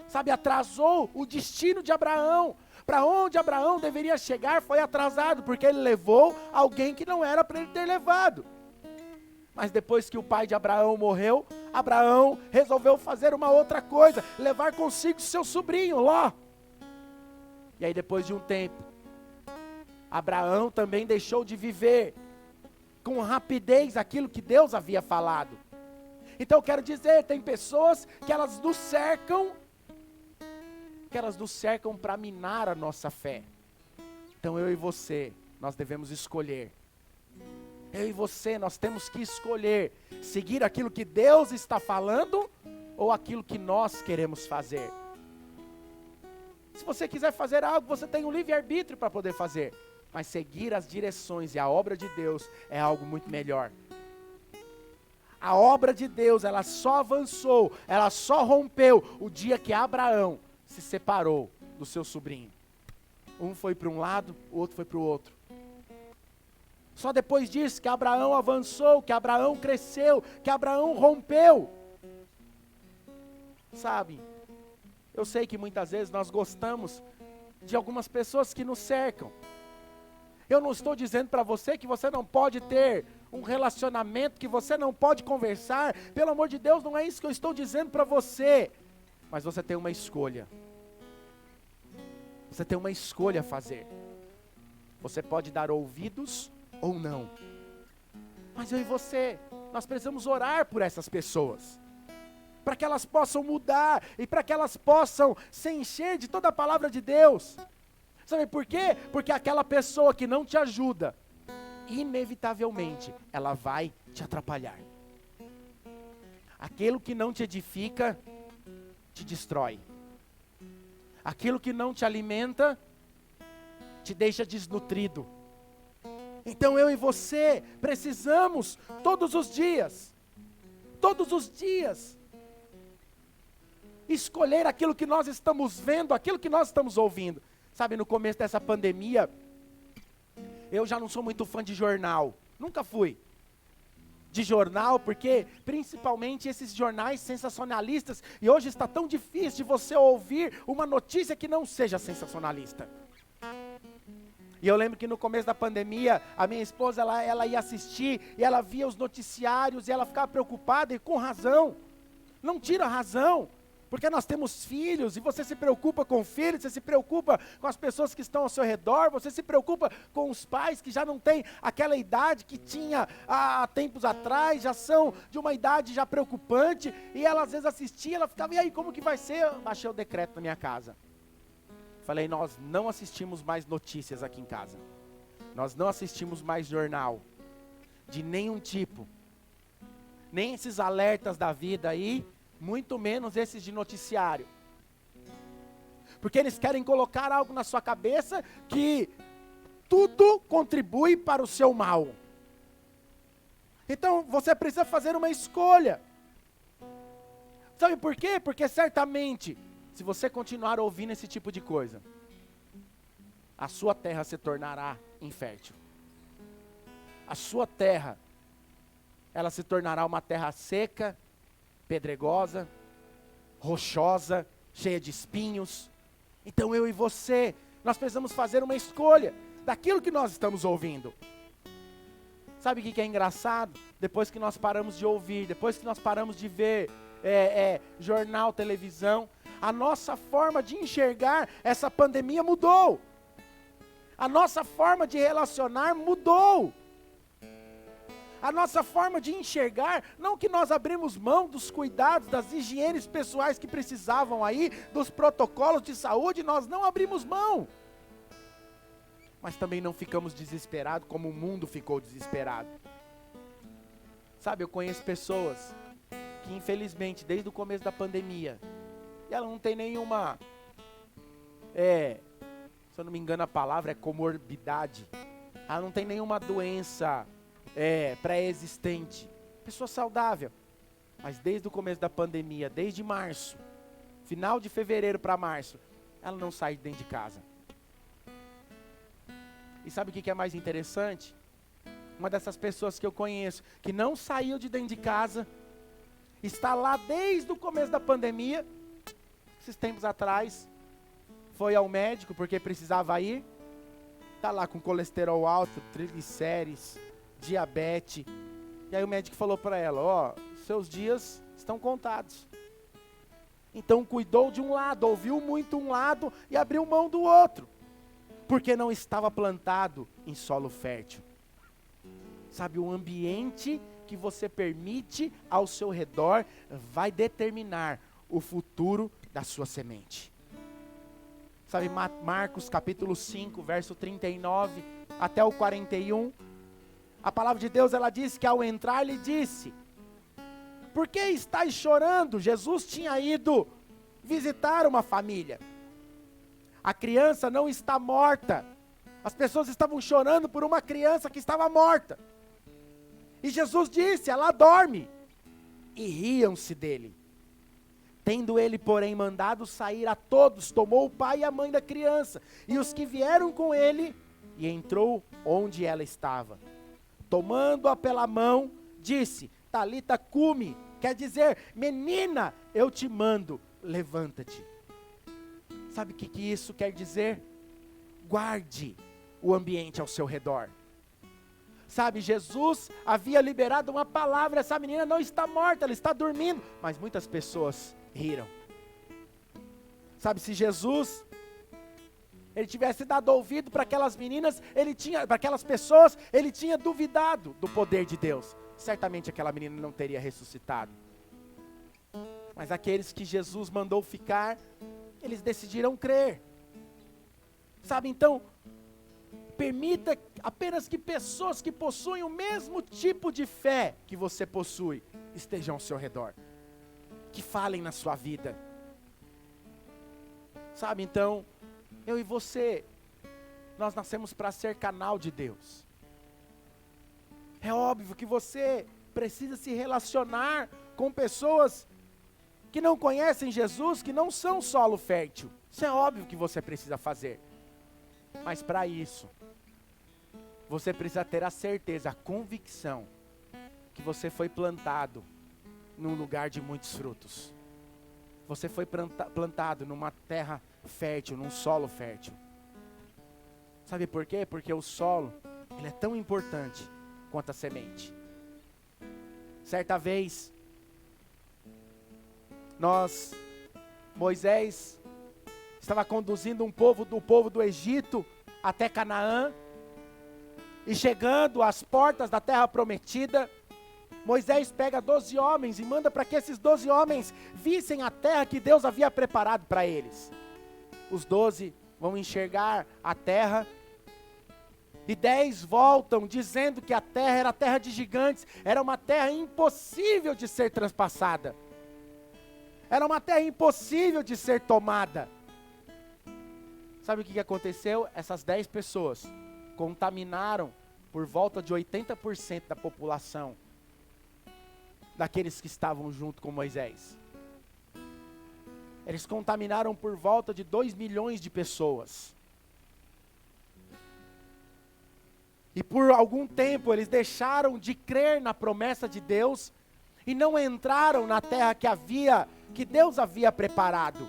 Sabe, atrasou o destino de Abraão. Para onde Abraão deveria chegar foi atrasado, porque ele levou alguém que não era para ele ter levado. Mas depois que o pai de Abraão morreu, Abraão resolveu fazer uma outra coisa, levar consigo seu sobrinho Ló. E aí depois de um tempo, Abraão também deixou de viver com rapidez aquilo que Deus havia falado. Então eu quero dizer, tem pessoas que elas nos cercam, para minar a nossa fé. Então eu e você, nós devemos escolher. Eu e você, nós temos que escolher seguir aquilo que Deus está falando ou aquilo que nós queremos fazer. Se você quiser fazer algo, você tem um livre-arbítrio para poder fazer. Mas seguir as direções e a obra de Deus é algo muito melhor. A obra de Deus, ela só avançou, ela só rompeu o dia que Abraão se separou do seu sobrinho. Um foi para um lado, o outro foi para o outro. Só depois disso que Abraão avançou, que Abraão cresceu, que Abraão rompeu. Sabe, eu sei que muitas vezes nós gostamos de algumas pessoas que nos cercam. Eu não estou dizendo para você que você não pode ter um relacionamento, que você não pode conversar. Pelo amor de Deus, não é isso que eu estou dizendo para você. Mas você tem uma escolha. Você tem uma escolha a fazer. Você pode dar ouvidos ou não. Mas eu e você, nós precisamos orar por essas pessoas, para que elas possam mudar e para que elas possam se encher de toda a palavra de Deus. Sabe por quê? Porque aquela pessoa que não te ajuda, inevitavelmente, ela vai te atrapalhar. Aquilo que não te edifica, te destrói. Aquilo que não te alimenta, te deixa desnutrido. Então eu e você precisamos todos os dias, escolher aquilo que nós estamos vendo, aquilo que nós estamos ouvindo. Sabe, no começo dessa pandemia, eu já não sou muito fã de jornal, nunca fui de jornal, porque principalmente esses jornais sensacionalistas, e hoje está tão difícil de você ouvir uma notícia que não seja sensacionalista. E eu lembro que no começo da pandemia, a minha esposa, ela ia assistir, e ela via os noticiários, e ela ficava preocupada, e com razão. Não tira a razão, porque nós temos filhos, e você se preocupa com filhos, você se preocupa com as pessoas que estão ao seu redor, você se preocupa com os pais que já não têm aquela idade que tinha há tempos atrás, já são de uma idade já preocupante, e ela às vezes assistia, ela ficava, e aí, como que vai ser? Eu baixei o decreto na minha casa. Falei, nós não assistimos mais notícias aqui em casa. Nós não assistimos mais jornal, de nenhum tipo. Nem esses alertas da vida aí, muito menos esses de noticiário. Porque eles querem colocar algo na sua cabeça que tudo contribui para o seu mal. Então você precisa fazer uma escolha. Sabe por quê? Porque certamente, se você continuar ouvindo esse tipo de coisa, a sua terra se tornará infértil. A sua terra, ela se tornará uma terra seca, pedregosa, rochosa, cheia de espinhos. Então eu e você, nós precisamos fazer uma escolha daquilo que nós estamos ouvindo. Sabe o que é engraçado? Depois que nós paramos de ouvir, depois que nós paramos de ver jornal, televisão, a nossa forma de enxergar essa pandemia mudou. A nossa forma de relacionar mudou. A nossa forma de enxergar, não que nós abrimos mão dos cuidados, das higienes pessoais que precisavam aí, dos protocolos de saúde, nós não abrimos mão. Mas também não ficamos desesperados como o mundo ficou desesperado. Sabe, eu conheço pessoas que infelizmente desde o começo da pandemia, e ela não tem nenhuma, se eu não me engano a palavra é comorbidade, ela não tem nenhuma doença pré-existente, pessoa saudável, mas desde o começo da pandemia, desde março, final de fevereiro para março, ela não sai de dentro de casa. E sabe o que é mais interessante? Uma dessas pessoas que eu conheço, que não saiu de dentro de casa, está lá desde o começo da pandemia, esses tempos atrás, foi ao médico porque precisava ir, está lá com colesterol alto, triglicérides, diabetes, e aí o médico falou para ela, seus dias estão contados. Então cuidou de um lado, ouviu muito um lado e abriu mão do outro, porque não estava plantado em solo fértil. Sabe, o ambiente que você permite ao seu redor vai determinar o futuro da sua semente. Sabe, Marcos capítulo 5, verso 39 até o 41, a palavra de Deus, ela diz que ao entrar lhe disse, por que estáis chorando? Jesus tinha ido visitar uma família. A criança não está morta. As pessoas estavam chorando por uma criança que estava morta. E Jesus disse, ela dorme. E riam-se dele. Tendo ele, porém, mandado sair a todos, tomou o pai e a mãe da criança, e os que vieram com ele, e entrou onde ela estava. Tomando-a pela mão, disse, Talita cumi, quer dizer, menina, eu te mando, levanta-te. Sabe o que isso quer dizer? Guarde o ambiente ao seu redor. Sabe, Jesus havia liberado uma palavra, essa menina não está morta, ela está dormindo, mas muitas pessoas riram. Sabe, se Jesus, ele tivesse dado ouvido para aquelas meninas, para aquelas pessoas, ele tinha duvidado do poder de Deus. Certamente aquela menina não teria ressuscitado. Mas aqueles que Jesus mandou ficar, eles decidiram crer. Sabe, então, permita apenas que pessoas que possuem o mesmo tipo de fé que você possui, estejam ao seu redor. Que falem na sua vida. Sabe, então, eu e você, nós nascemos para ser canal de Deus. É óbvio que você precisa se relacionar com pessoas que não conhecem Jesus, que não são solo fértil. Isso é óbvio que você precisa fazer. Mas para isso, você precisa ter a certeza, a convicção, que você foi plantado num lugar de muitos frutos. Você foi plantado numa terra fértil, num solo fértil. Sabe por quê? Porque o solo, ele é tão importante quanto a semente. Certa vez, Moisés estava conduzindo um povo do Egito até Canaã, e chegando às portas da terra prometida, Moisés pega 12 homens e manda para que esses 12 homens vissem a terra que Deus havia preparado para eles. Os 12 vão enxergar a terra, e 10 voltam dizendo que a terra era terra de gigantes, era uma terra impossível de ser transpassada. Era uma terra impossível de ser tomada. Sabe o que aconteceu? Essas 10 pessoas contaminaram por volta de 80% da população daqueles que estavam junto com Moisés. Eles contaminaram por volta de 2 milhões de pessoas. E por algum tempo eles deixaram de crer na promessa de Deus e não entraram na terra que Deus havia preparado.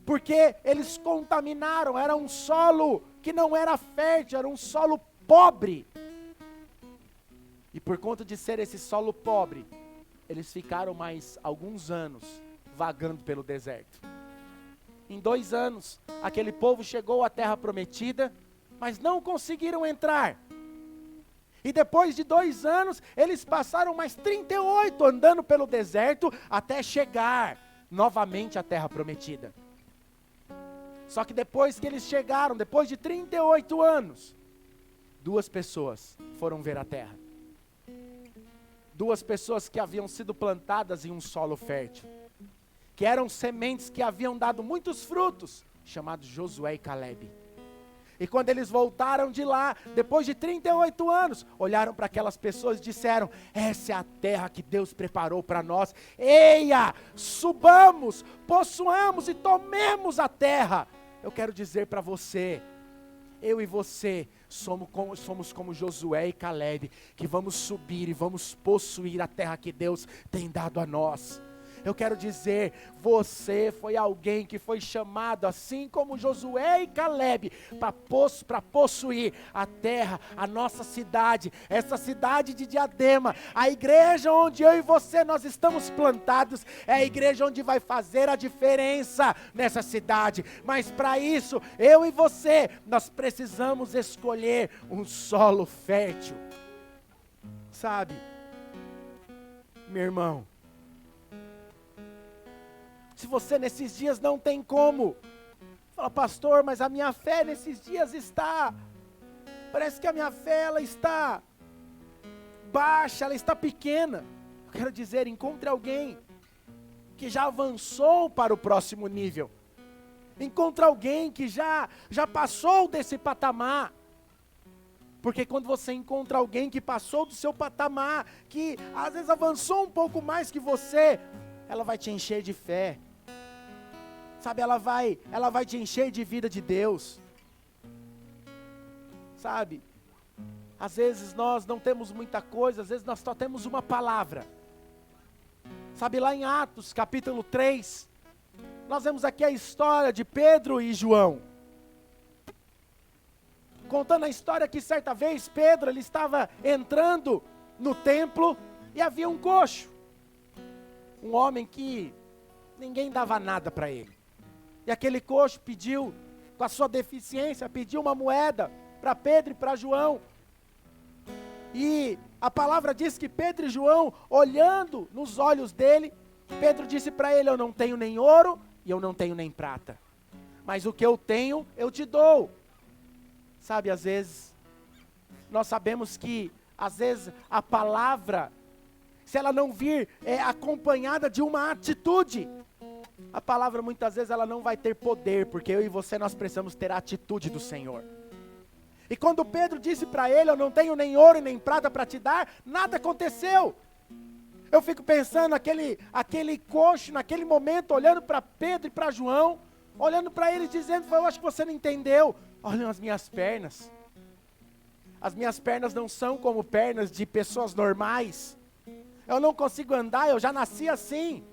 Porque eles contaminaram, era um solo que não era fértil, era um solo pobre. E por conta de ser esse solo pobre, eles ficaram mais alguns anos vagando pelo deserto. Em 2 anos, aquele povo chegou à terra prometida, mas não conseguiram entrar. E depois de 2 anos, eles passaram mais 38 andando pelo deserto até chegar novamente à terra prometida. Só que depois que eles chegaram, depois de 38 anos, 2 pessoas foram ver a terra. 2 pessoas que haviam sido plantadas em um solo fértil, que eram sementes que haviam dado muitos frutos, chamados Josué e Calebe. E quando eles voltaram de lá, depois de 38 anos, olharam para aquelas pessoas e disseram: essa é a terra que Deus preparou para nós. Eia, subamos, possuamos e tomemos a terra. Eu quero dizer para você, eu e você somos como Josué e Calebe, que vamos subir e vamos possuir a terra que Deus tem dado a nós. Eu quero dizer, você foi alguém que foi chamado, assim como Josué e Calebe, para possuir a terra, a nossa cidade, essa cidade de Diadema, a igreja onde eu e você nós estamos plantados, é a igreja onde vai fazer a diferença nessa cidade. Mas para isso, eu e você, nós precisamos escolher um solo fértil. Sabe, meu irmão, se você nesses dias não tem como, fala: pastor, mas a minha fé nesses dias parece que a minha fé ela está baixa, ela está pequena. Eu quero dizer, encontre alguém que já avançou para o próximo nível. Encontre alguém que já passou desse patamar. Porque quando você encontra alguém que passou do seu patamar, que às vezes avançou um pouco mais que você, ela vai te encher de fé. Sabe, ela vai te encher de vida de Deus. Sabe, às vezes nós não temos muita coisa, às vezes nós só temos uma palavra. Sabe, lá em Atos capítulo 3, nós vemos aqui a história de Pedro e João. Contando a história que certa vez Pedro ele estava entrando no templo e havia um coxo. Um homem que ninguém dava nada para ele. E aquele coxo pediu, com a sua deficiência, pediu uma moeda para Pedro e para João. E a palavra diz que Pedro e João, olhando nos olhos dele, Pedro disse para ele: eu não tenho nem ouro e eu não tenho nem prata, mas o que eu tenho, eu te dou. Sabe, às vezes, nós sabemos que, às vezes, a palavra, se ela não vir acompanhada de uma atitude, a palavra muitas vezes ela não vai ter poder, porque eu e você nós precisamos ter a atitude do Senhor. E quando Pedro disse para ele: eu não tenho nem ouro e nem prata para te dar, nada aconteceu. Eu fico pensando, aquele coxo naquele momento, olhando para Pedro e para João, olhando para eles dizendo: eu acho que você não entendeu. Olha as minhas pernas. As minhas pernas não são como pernas de pessoas normais. Eu não consigo andar, eu já nasci assim.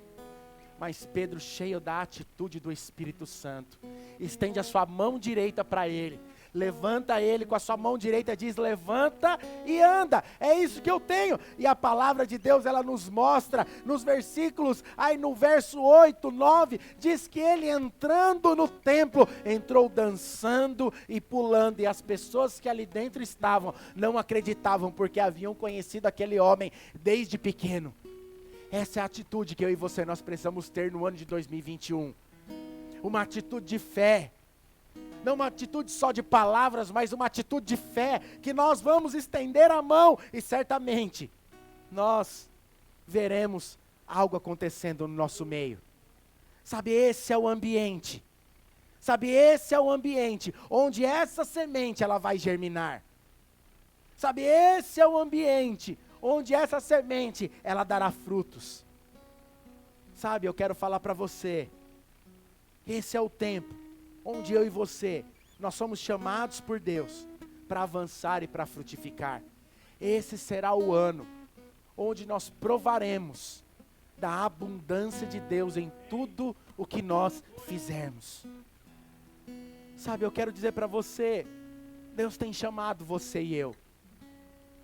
Mas Pedro, cheio da atitude do Espírito Santo, estende a sua mão direita para ele, levanta ele com a sua mão direita e diz: levanta e anda, é isso que eu tenho. E a palavra de Deus ela nos mostra, nos versículos, aí no verso 8, 9, diz que ele entrando no templo, entrou dançando e pulando, e as pessoas que ali dentro estavam, não acreditavam, porque haviam conhecido aquele homem desde pequeno. Essa é a atitude que eu e você nós precisamos ter no ano de 2021. Uma atitude de fé. Não uma atitude só de palavras, mas uma atitude de fé, que nós vamos estender a mão e certamente nós veremos algo acontecendo no nosso meio. Sabe, esse é o ambiente. Sabe, esse é o ambiente onde essa semente ela vai germinar. Sabe, esse é o ambiente onde essa semente, ela dará frutos. Sabe, eu quero falar para você, esse é o tempo, onde eu e você, nós somos chamados por Deus, para avançar e para frutificar. Esse será o ano onde nós provaremos da abundância de Deus em tudo o que nós fizermos. Sabe, eu quero dizer para você, Deus tem chamado você e eu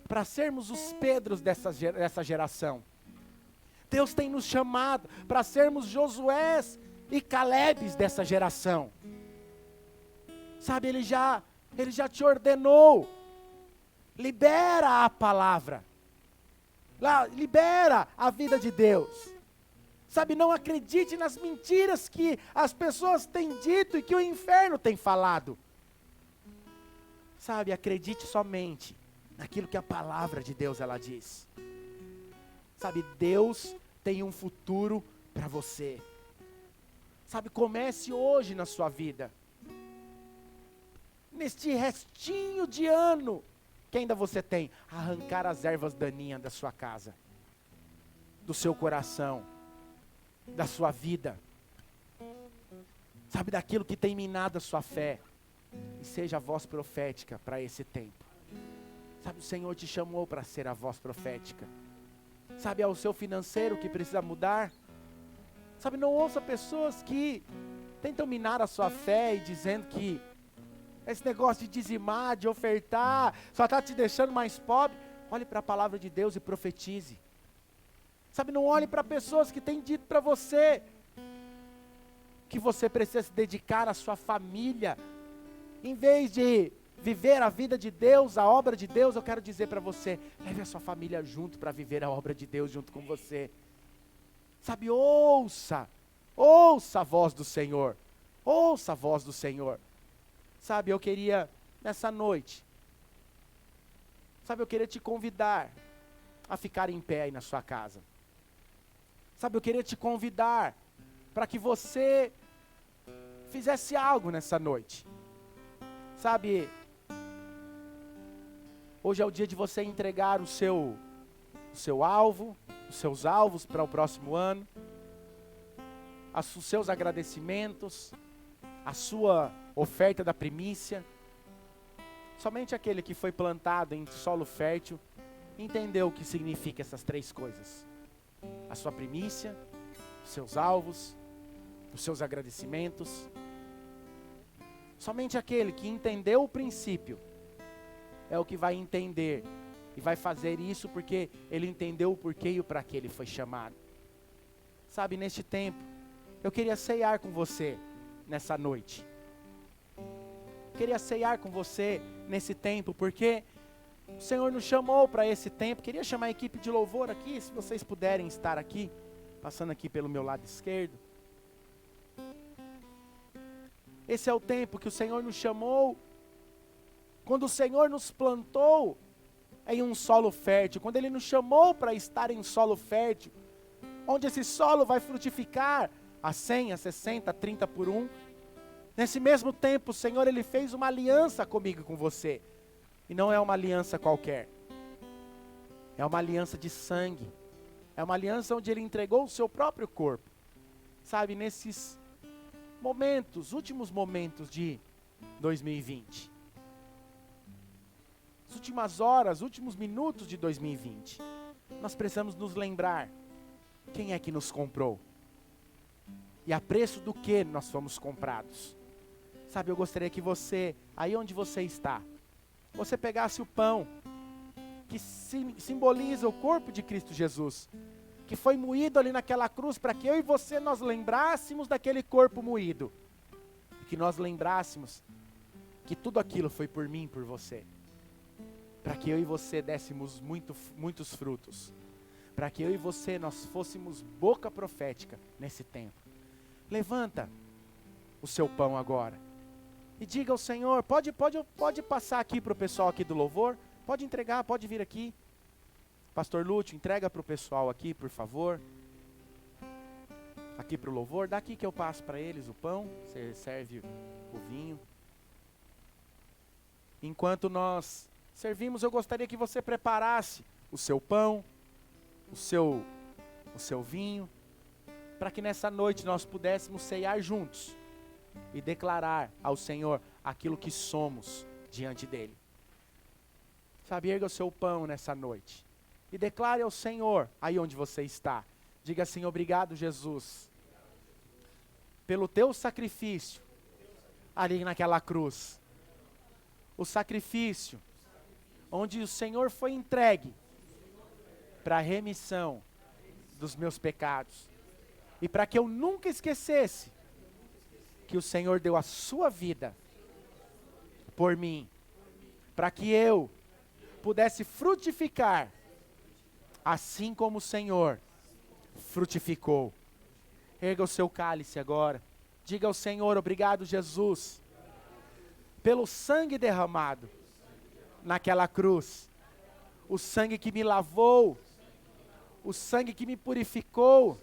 para sermos os Pedros dessa geração. Deus tem nos chamado para sermos Josués e Calebes dessa geração. Sabe, Ele já te ordenou. Libera a palavra. Libera a vida de Deus. Sabe, não acredite nas mentiras que as pessoas têm dito e que o inferno tem falado. Sabe, acredite somente naquilo que a palavra de Deus ela diz. Sabe, Deus tem um futuro para você. Sabe, comece hoje na sua vida. Neste restinho de ano que ainda você tem, arrancar as ervas daninhas da sua casa, do seu coração, da sua vida. Sabe, daquilo que tem minado a sua fé. E seja a voz profética para esse tempo. Sabe, o Senhor te chamou para ser a voz profética. Sabe, é o seu financeiro que precisa mudar. Sabe, não ouça pessoas que tentam minar a sua fé e dizendo que esse negócio de dizimar, de ofertar, só está te deixando mais pobre. Olhe para a palavra de Deus e profetize. Sabe, não olhe para pessoas que têm dito para você que você precisa se dedicar à sua família. Em vez de viver a vida de Deus, a obra de Deus, eu quero dizer para você, leve a sua família junto para viver a obra de Deus junto com você. Sabe, ouça a voz do Senhor. Ouça a voz do Senhor. Sabe, eu queria, nessa noite, eu queria te convidar a ficar em pé aí na sua casa. Sabe, eu queria te convidar para que você fizesse algo nessa noite. Sabe, hoje é o dia de você entregar o seu alvo, os seus alvos para o próximo ano, os seus agradecimentos, a sua oferta da primícia. Somente aquele que foi plantado em solo fértil entendeu o que significa essas três coisas: a sua primícia, os seus alvos, os seus agradecimentos. Somente aquele que entendeu o princípio é o que vai entender e vai fazer isso porque ele entendeu o porquê e o para que ele foi chamado. Sabe, neste tempo, eu queria ceiar com você nessa noite. Queria ceiar com você nesse tempo, porque o Senhor nos chamou para esse tempo. Queria chamar a equipe de louvor aqui, se vocês puderem estar aqui, passando aqui pelo meu lado esquerdo. Esse é o tempo que o Senhor nos chamou, quando o Senhor nos plantou em um solo fértil, quando Ele nos chamou para estar em solo fértil, onde esse solo vai frutificar a 100, a 60, a 30 por 1. Nesse mesmo tempo, o Senhor, Ele fez uma aliança comigo e com você. E não é uma aliança qualquer. É uma aliança de sangue. É uma aliança onde Ele entregou o seu próprio corpo. Sabe, nesses momentos, últimos momentos de 2020. As últimas horas, últimos minutos de 2020. Nós precisamos nos lembrar quem é que nos comprou. E a preço do que nós fomos comprados. Sabe, eu gostaria que você, aí onde você está, você pegasse o pão, que simboliza o corpo de Cristo Jesus, que foi moído ali naquela cruz, para que eu e você nós lembrássemos daquele corpo moído. Que nós lembrássemos que tudo aquilo foi por mim e por você. Para que eu e você dessemos muitos frutos. Para que eu e você nós fôssemos boca profética nesse tempo. Levanta o seu pão agora. E diga ao Senhor, pode passar aqui para o pessoal aqui do louvor. Pode entregar, pode vir aqui. Pastor Lúcio, entrega para o pessoal aqui, por favor. Aqui para o louvor. Dá aqui que eu passo para eles o pão. Você serve o vinho. Enquanto nós servimos, eu gostaria que você preparasse o seu pão, o seu vinho, para que nessa noite nós pudéssemos ceiar juntos e declarar ao Senhor aquilo que somos diante dEle. Sabe, erga o seu pão nessa noite. E declare ao Senhor, aí onde você está. Diga assim: obrigado, Jesus, pelo teu sacrifício ali naquela cruz. O sacrifício onde o Senhor foi entregue para a remissão dos meus pecados. E para que eu nunca esquecesse que o Senhor deu a sua vida por mim. Para que eu pudesse frutificar, assim como o Senhor frutificou. Erga o seu cálice agora. Diga ao Senhor: obrigado, Jesus, pelo sangue derramado naquela cruz. O sangue que me lavou, o sangue que me purificou,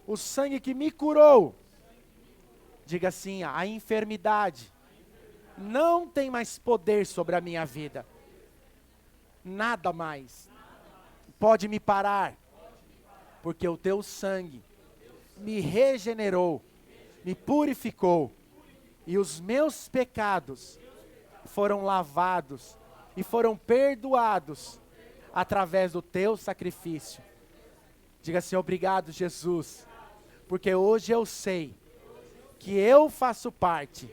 o sangue que me curou. Diga assim: a enfermidade não tem mais poder sobre a minha vida. Nada mais pode me parar, porque o teu sangue me regenerou, me purificou, e os meus pecados foram lavados e foram perdoados através do teu sacrifício. Diga assim: obrigado, Jesus, porque hoje eu sei que eu faço parte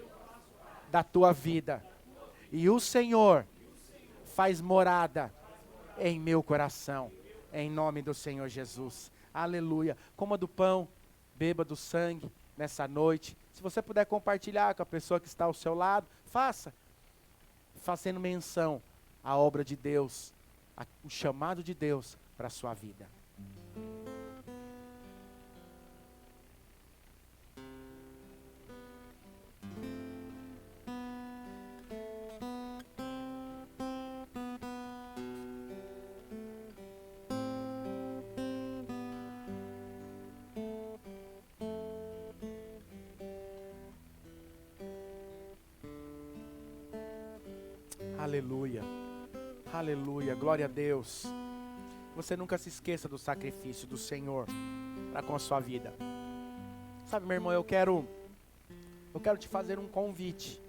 da tua vida, e o Senhor faz morada em meu coração, em nome do Senhor Jesus. Aleluia. Coma do pão, beba do sangue nessa noite. Se você puder compartilhar com a pessoa que está ao seu lado, faça, fazendo menção à obra de Deus, o chamado de Deus para a sua vida. Aleluia, aleluia, glória a Deus. Você nunca se esqueça do sacrifício do Senhor para com a sua vida. Sabe, meu irmão, eu quero te fazer um convite.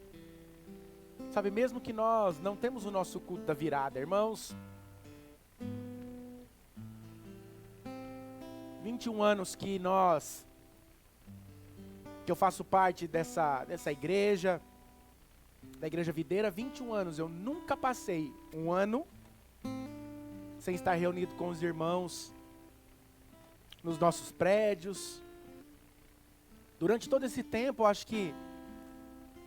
Sabe, mesmo que nós não temos o nosso culto da virada, irmãos, 21 anos que eu faço parte dessa igreja, da Igreja Videira, 21 anos, eu nunca passei um ano sem estar reunido com os irmãos nos nossos prédios. Durante todo esse tempo, eu acho que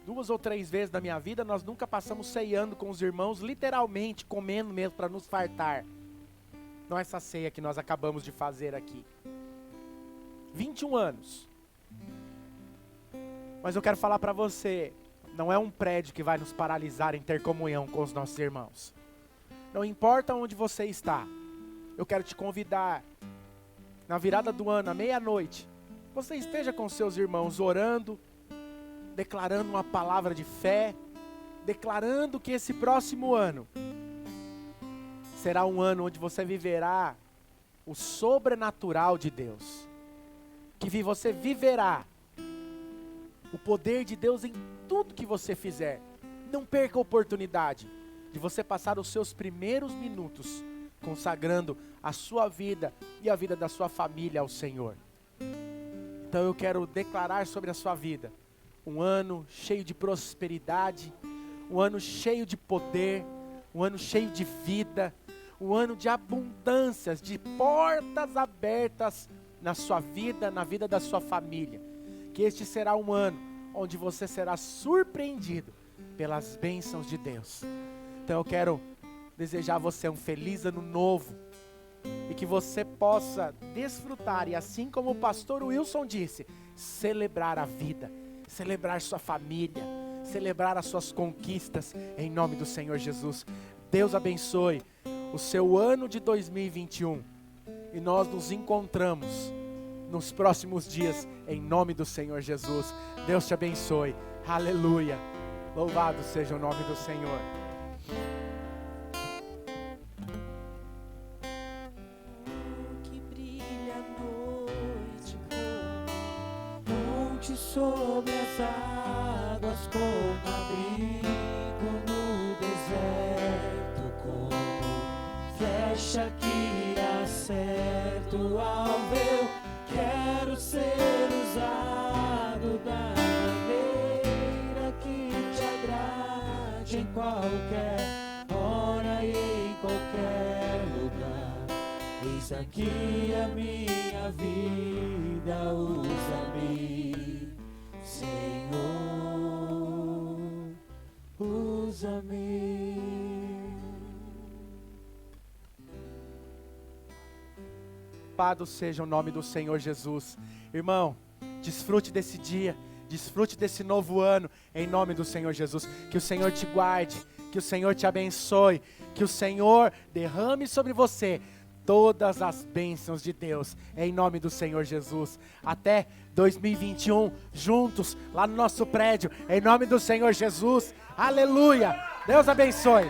2 ou 3 vezes na minha vida, nós nunca passamos ceando com os irmãos, literalmente comendo mesmo para nos fartar. Não essa ceia que nós acabamos de fazer aqui. 21 anos. Mas eu quero falar para você, não é um prédio que vai nos paralisar em ter comunhão com os nossos irmãos. Não importa onde você está, eu quero te convidar, na virada do ano, à meia-noite, você esteja com seus irmãos orando, declarando uma palavra de fé, declarando que esse próximo ano será um ano onde você viverá o sobrenatural de Deus. Que você viverá o poder de Deus em tudo que você fizer. Não perca a oportunidade de você passar os seus primeiros minutos consagrando a sua vida e a vida da sua família ao Senhor. Então eu quero declarar sobre a sua vida um ano cheio de prosperidade, um ano cheio de poder, um ano cheio de vida, um ano de abundâncias, de portas abertas na sua vida, na vida da sua família. Que este será um ano onde você será surpreendido pelas bênçãos de Deus. Então eu quero desejar a você um feliz ano novo, e que você possa desfrutar, e assim como o pastor Wilson disse, celebrar a vida, celebrar sua família, celebrar as suas conquistas, em nome do Senhor Jesus. Deus abençoe o seu ano de 2021, e nós nos encontramos nos próximos dias, em nome do Senhor Jesus. Deus te abençoe, aleluia, louvado seja o nome do Senhor. Que brilha a noite como ponte sobre as águas, como abrigo no deserto, acha que acerto ao ver? Quero ser usado da maneira que te agrade, em qualquer hora e em qualquer lugar. Eis aqui a minha vida, usa-me, Senhor, usa-me. Louvado seja o nome do Senhor Jesus. Irmão, desfrute desse dia, desfrute desse novo ano, em nome do Senhor Jesus. Que o Senhor te guarde, que o Senhor te abençoe, que o Senhor derrame sobre você todas as bênçãos de Deus, em nome do Senhor Jesus. Até 2021, juntos, lá no nosso prédio, em nome do Senhor Jesus. Aleluia! Deus abençoe.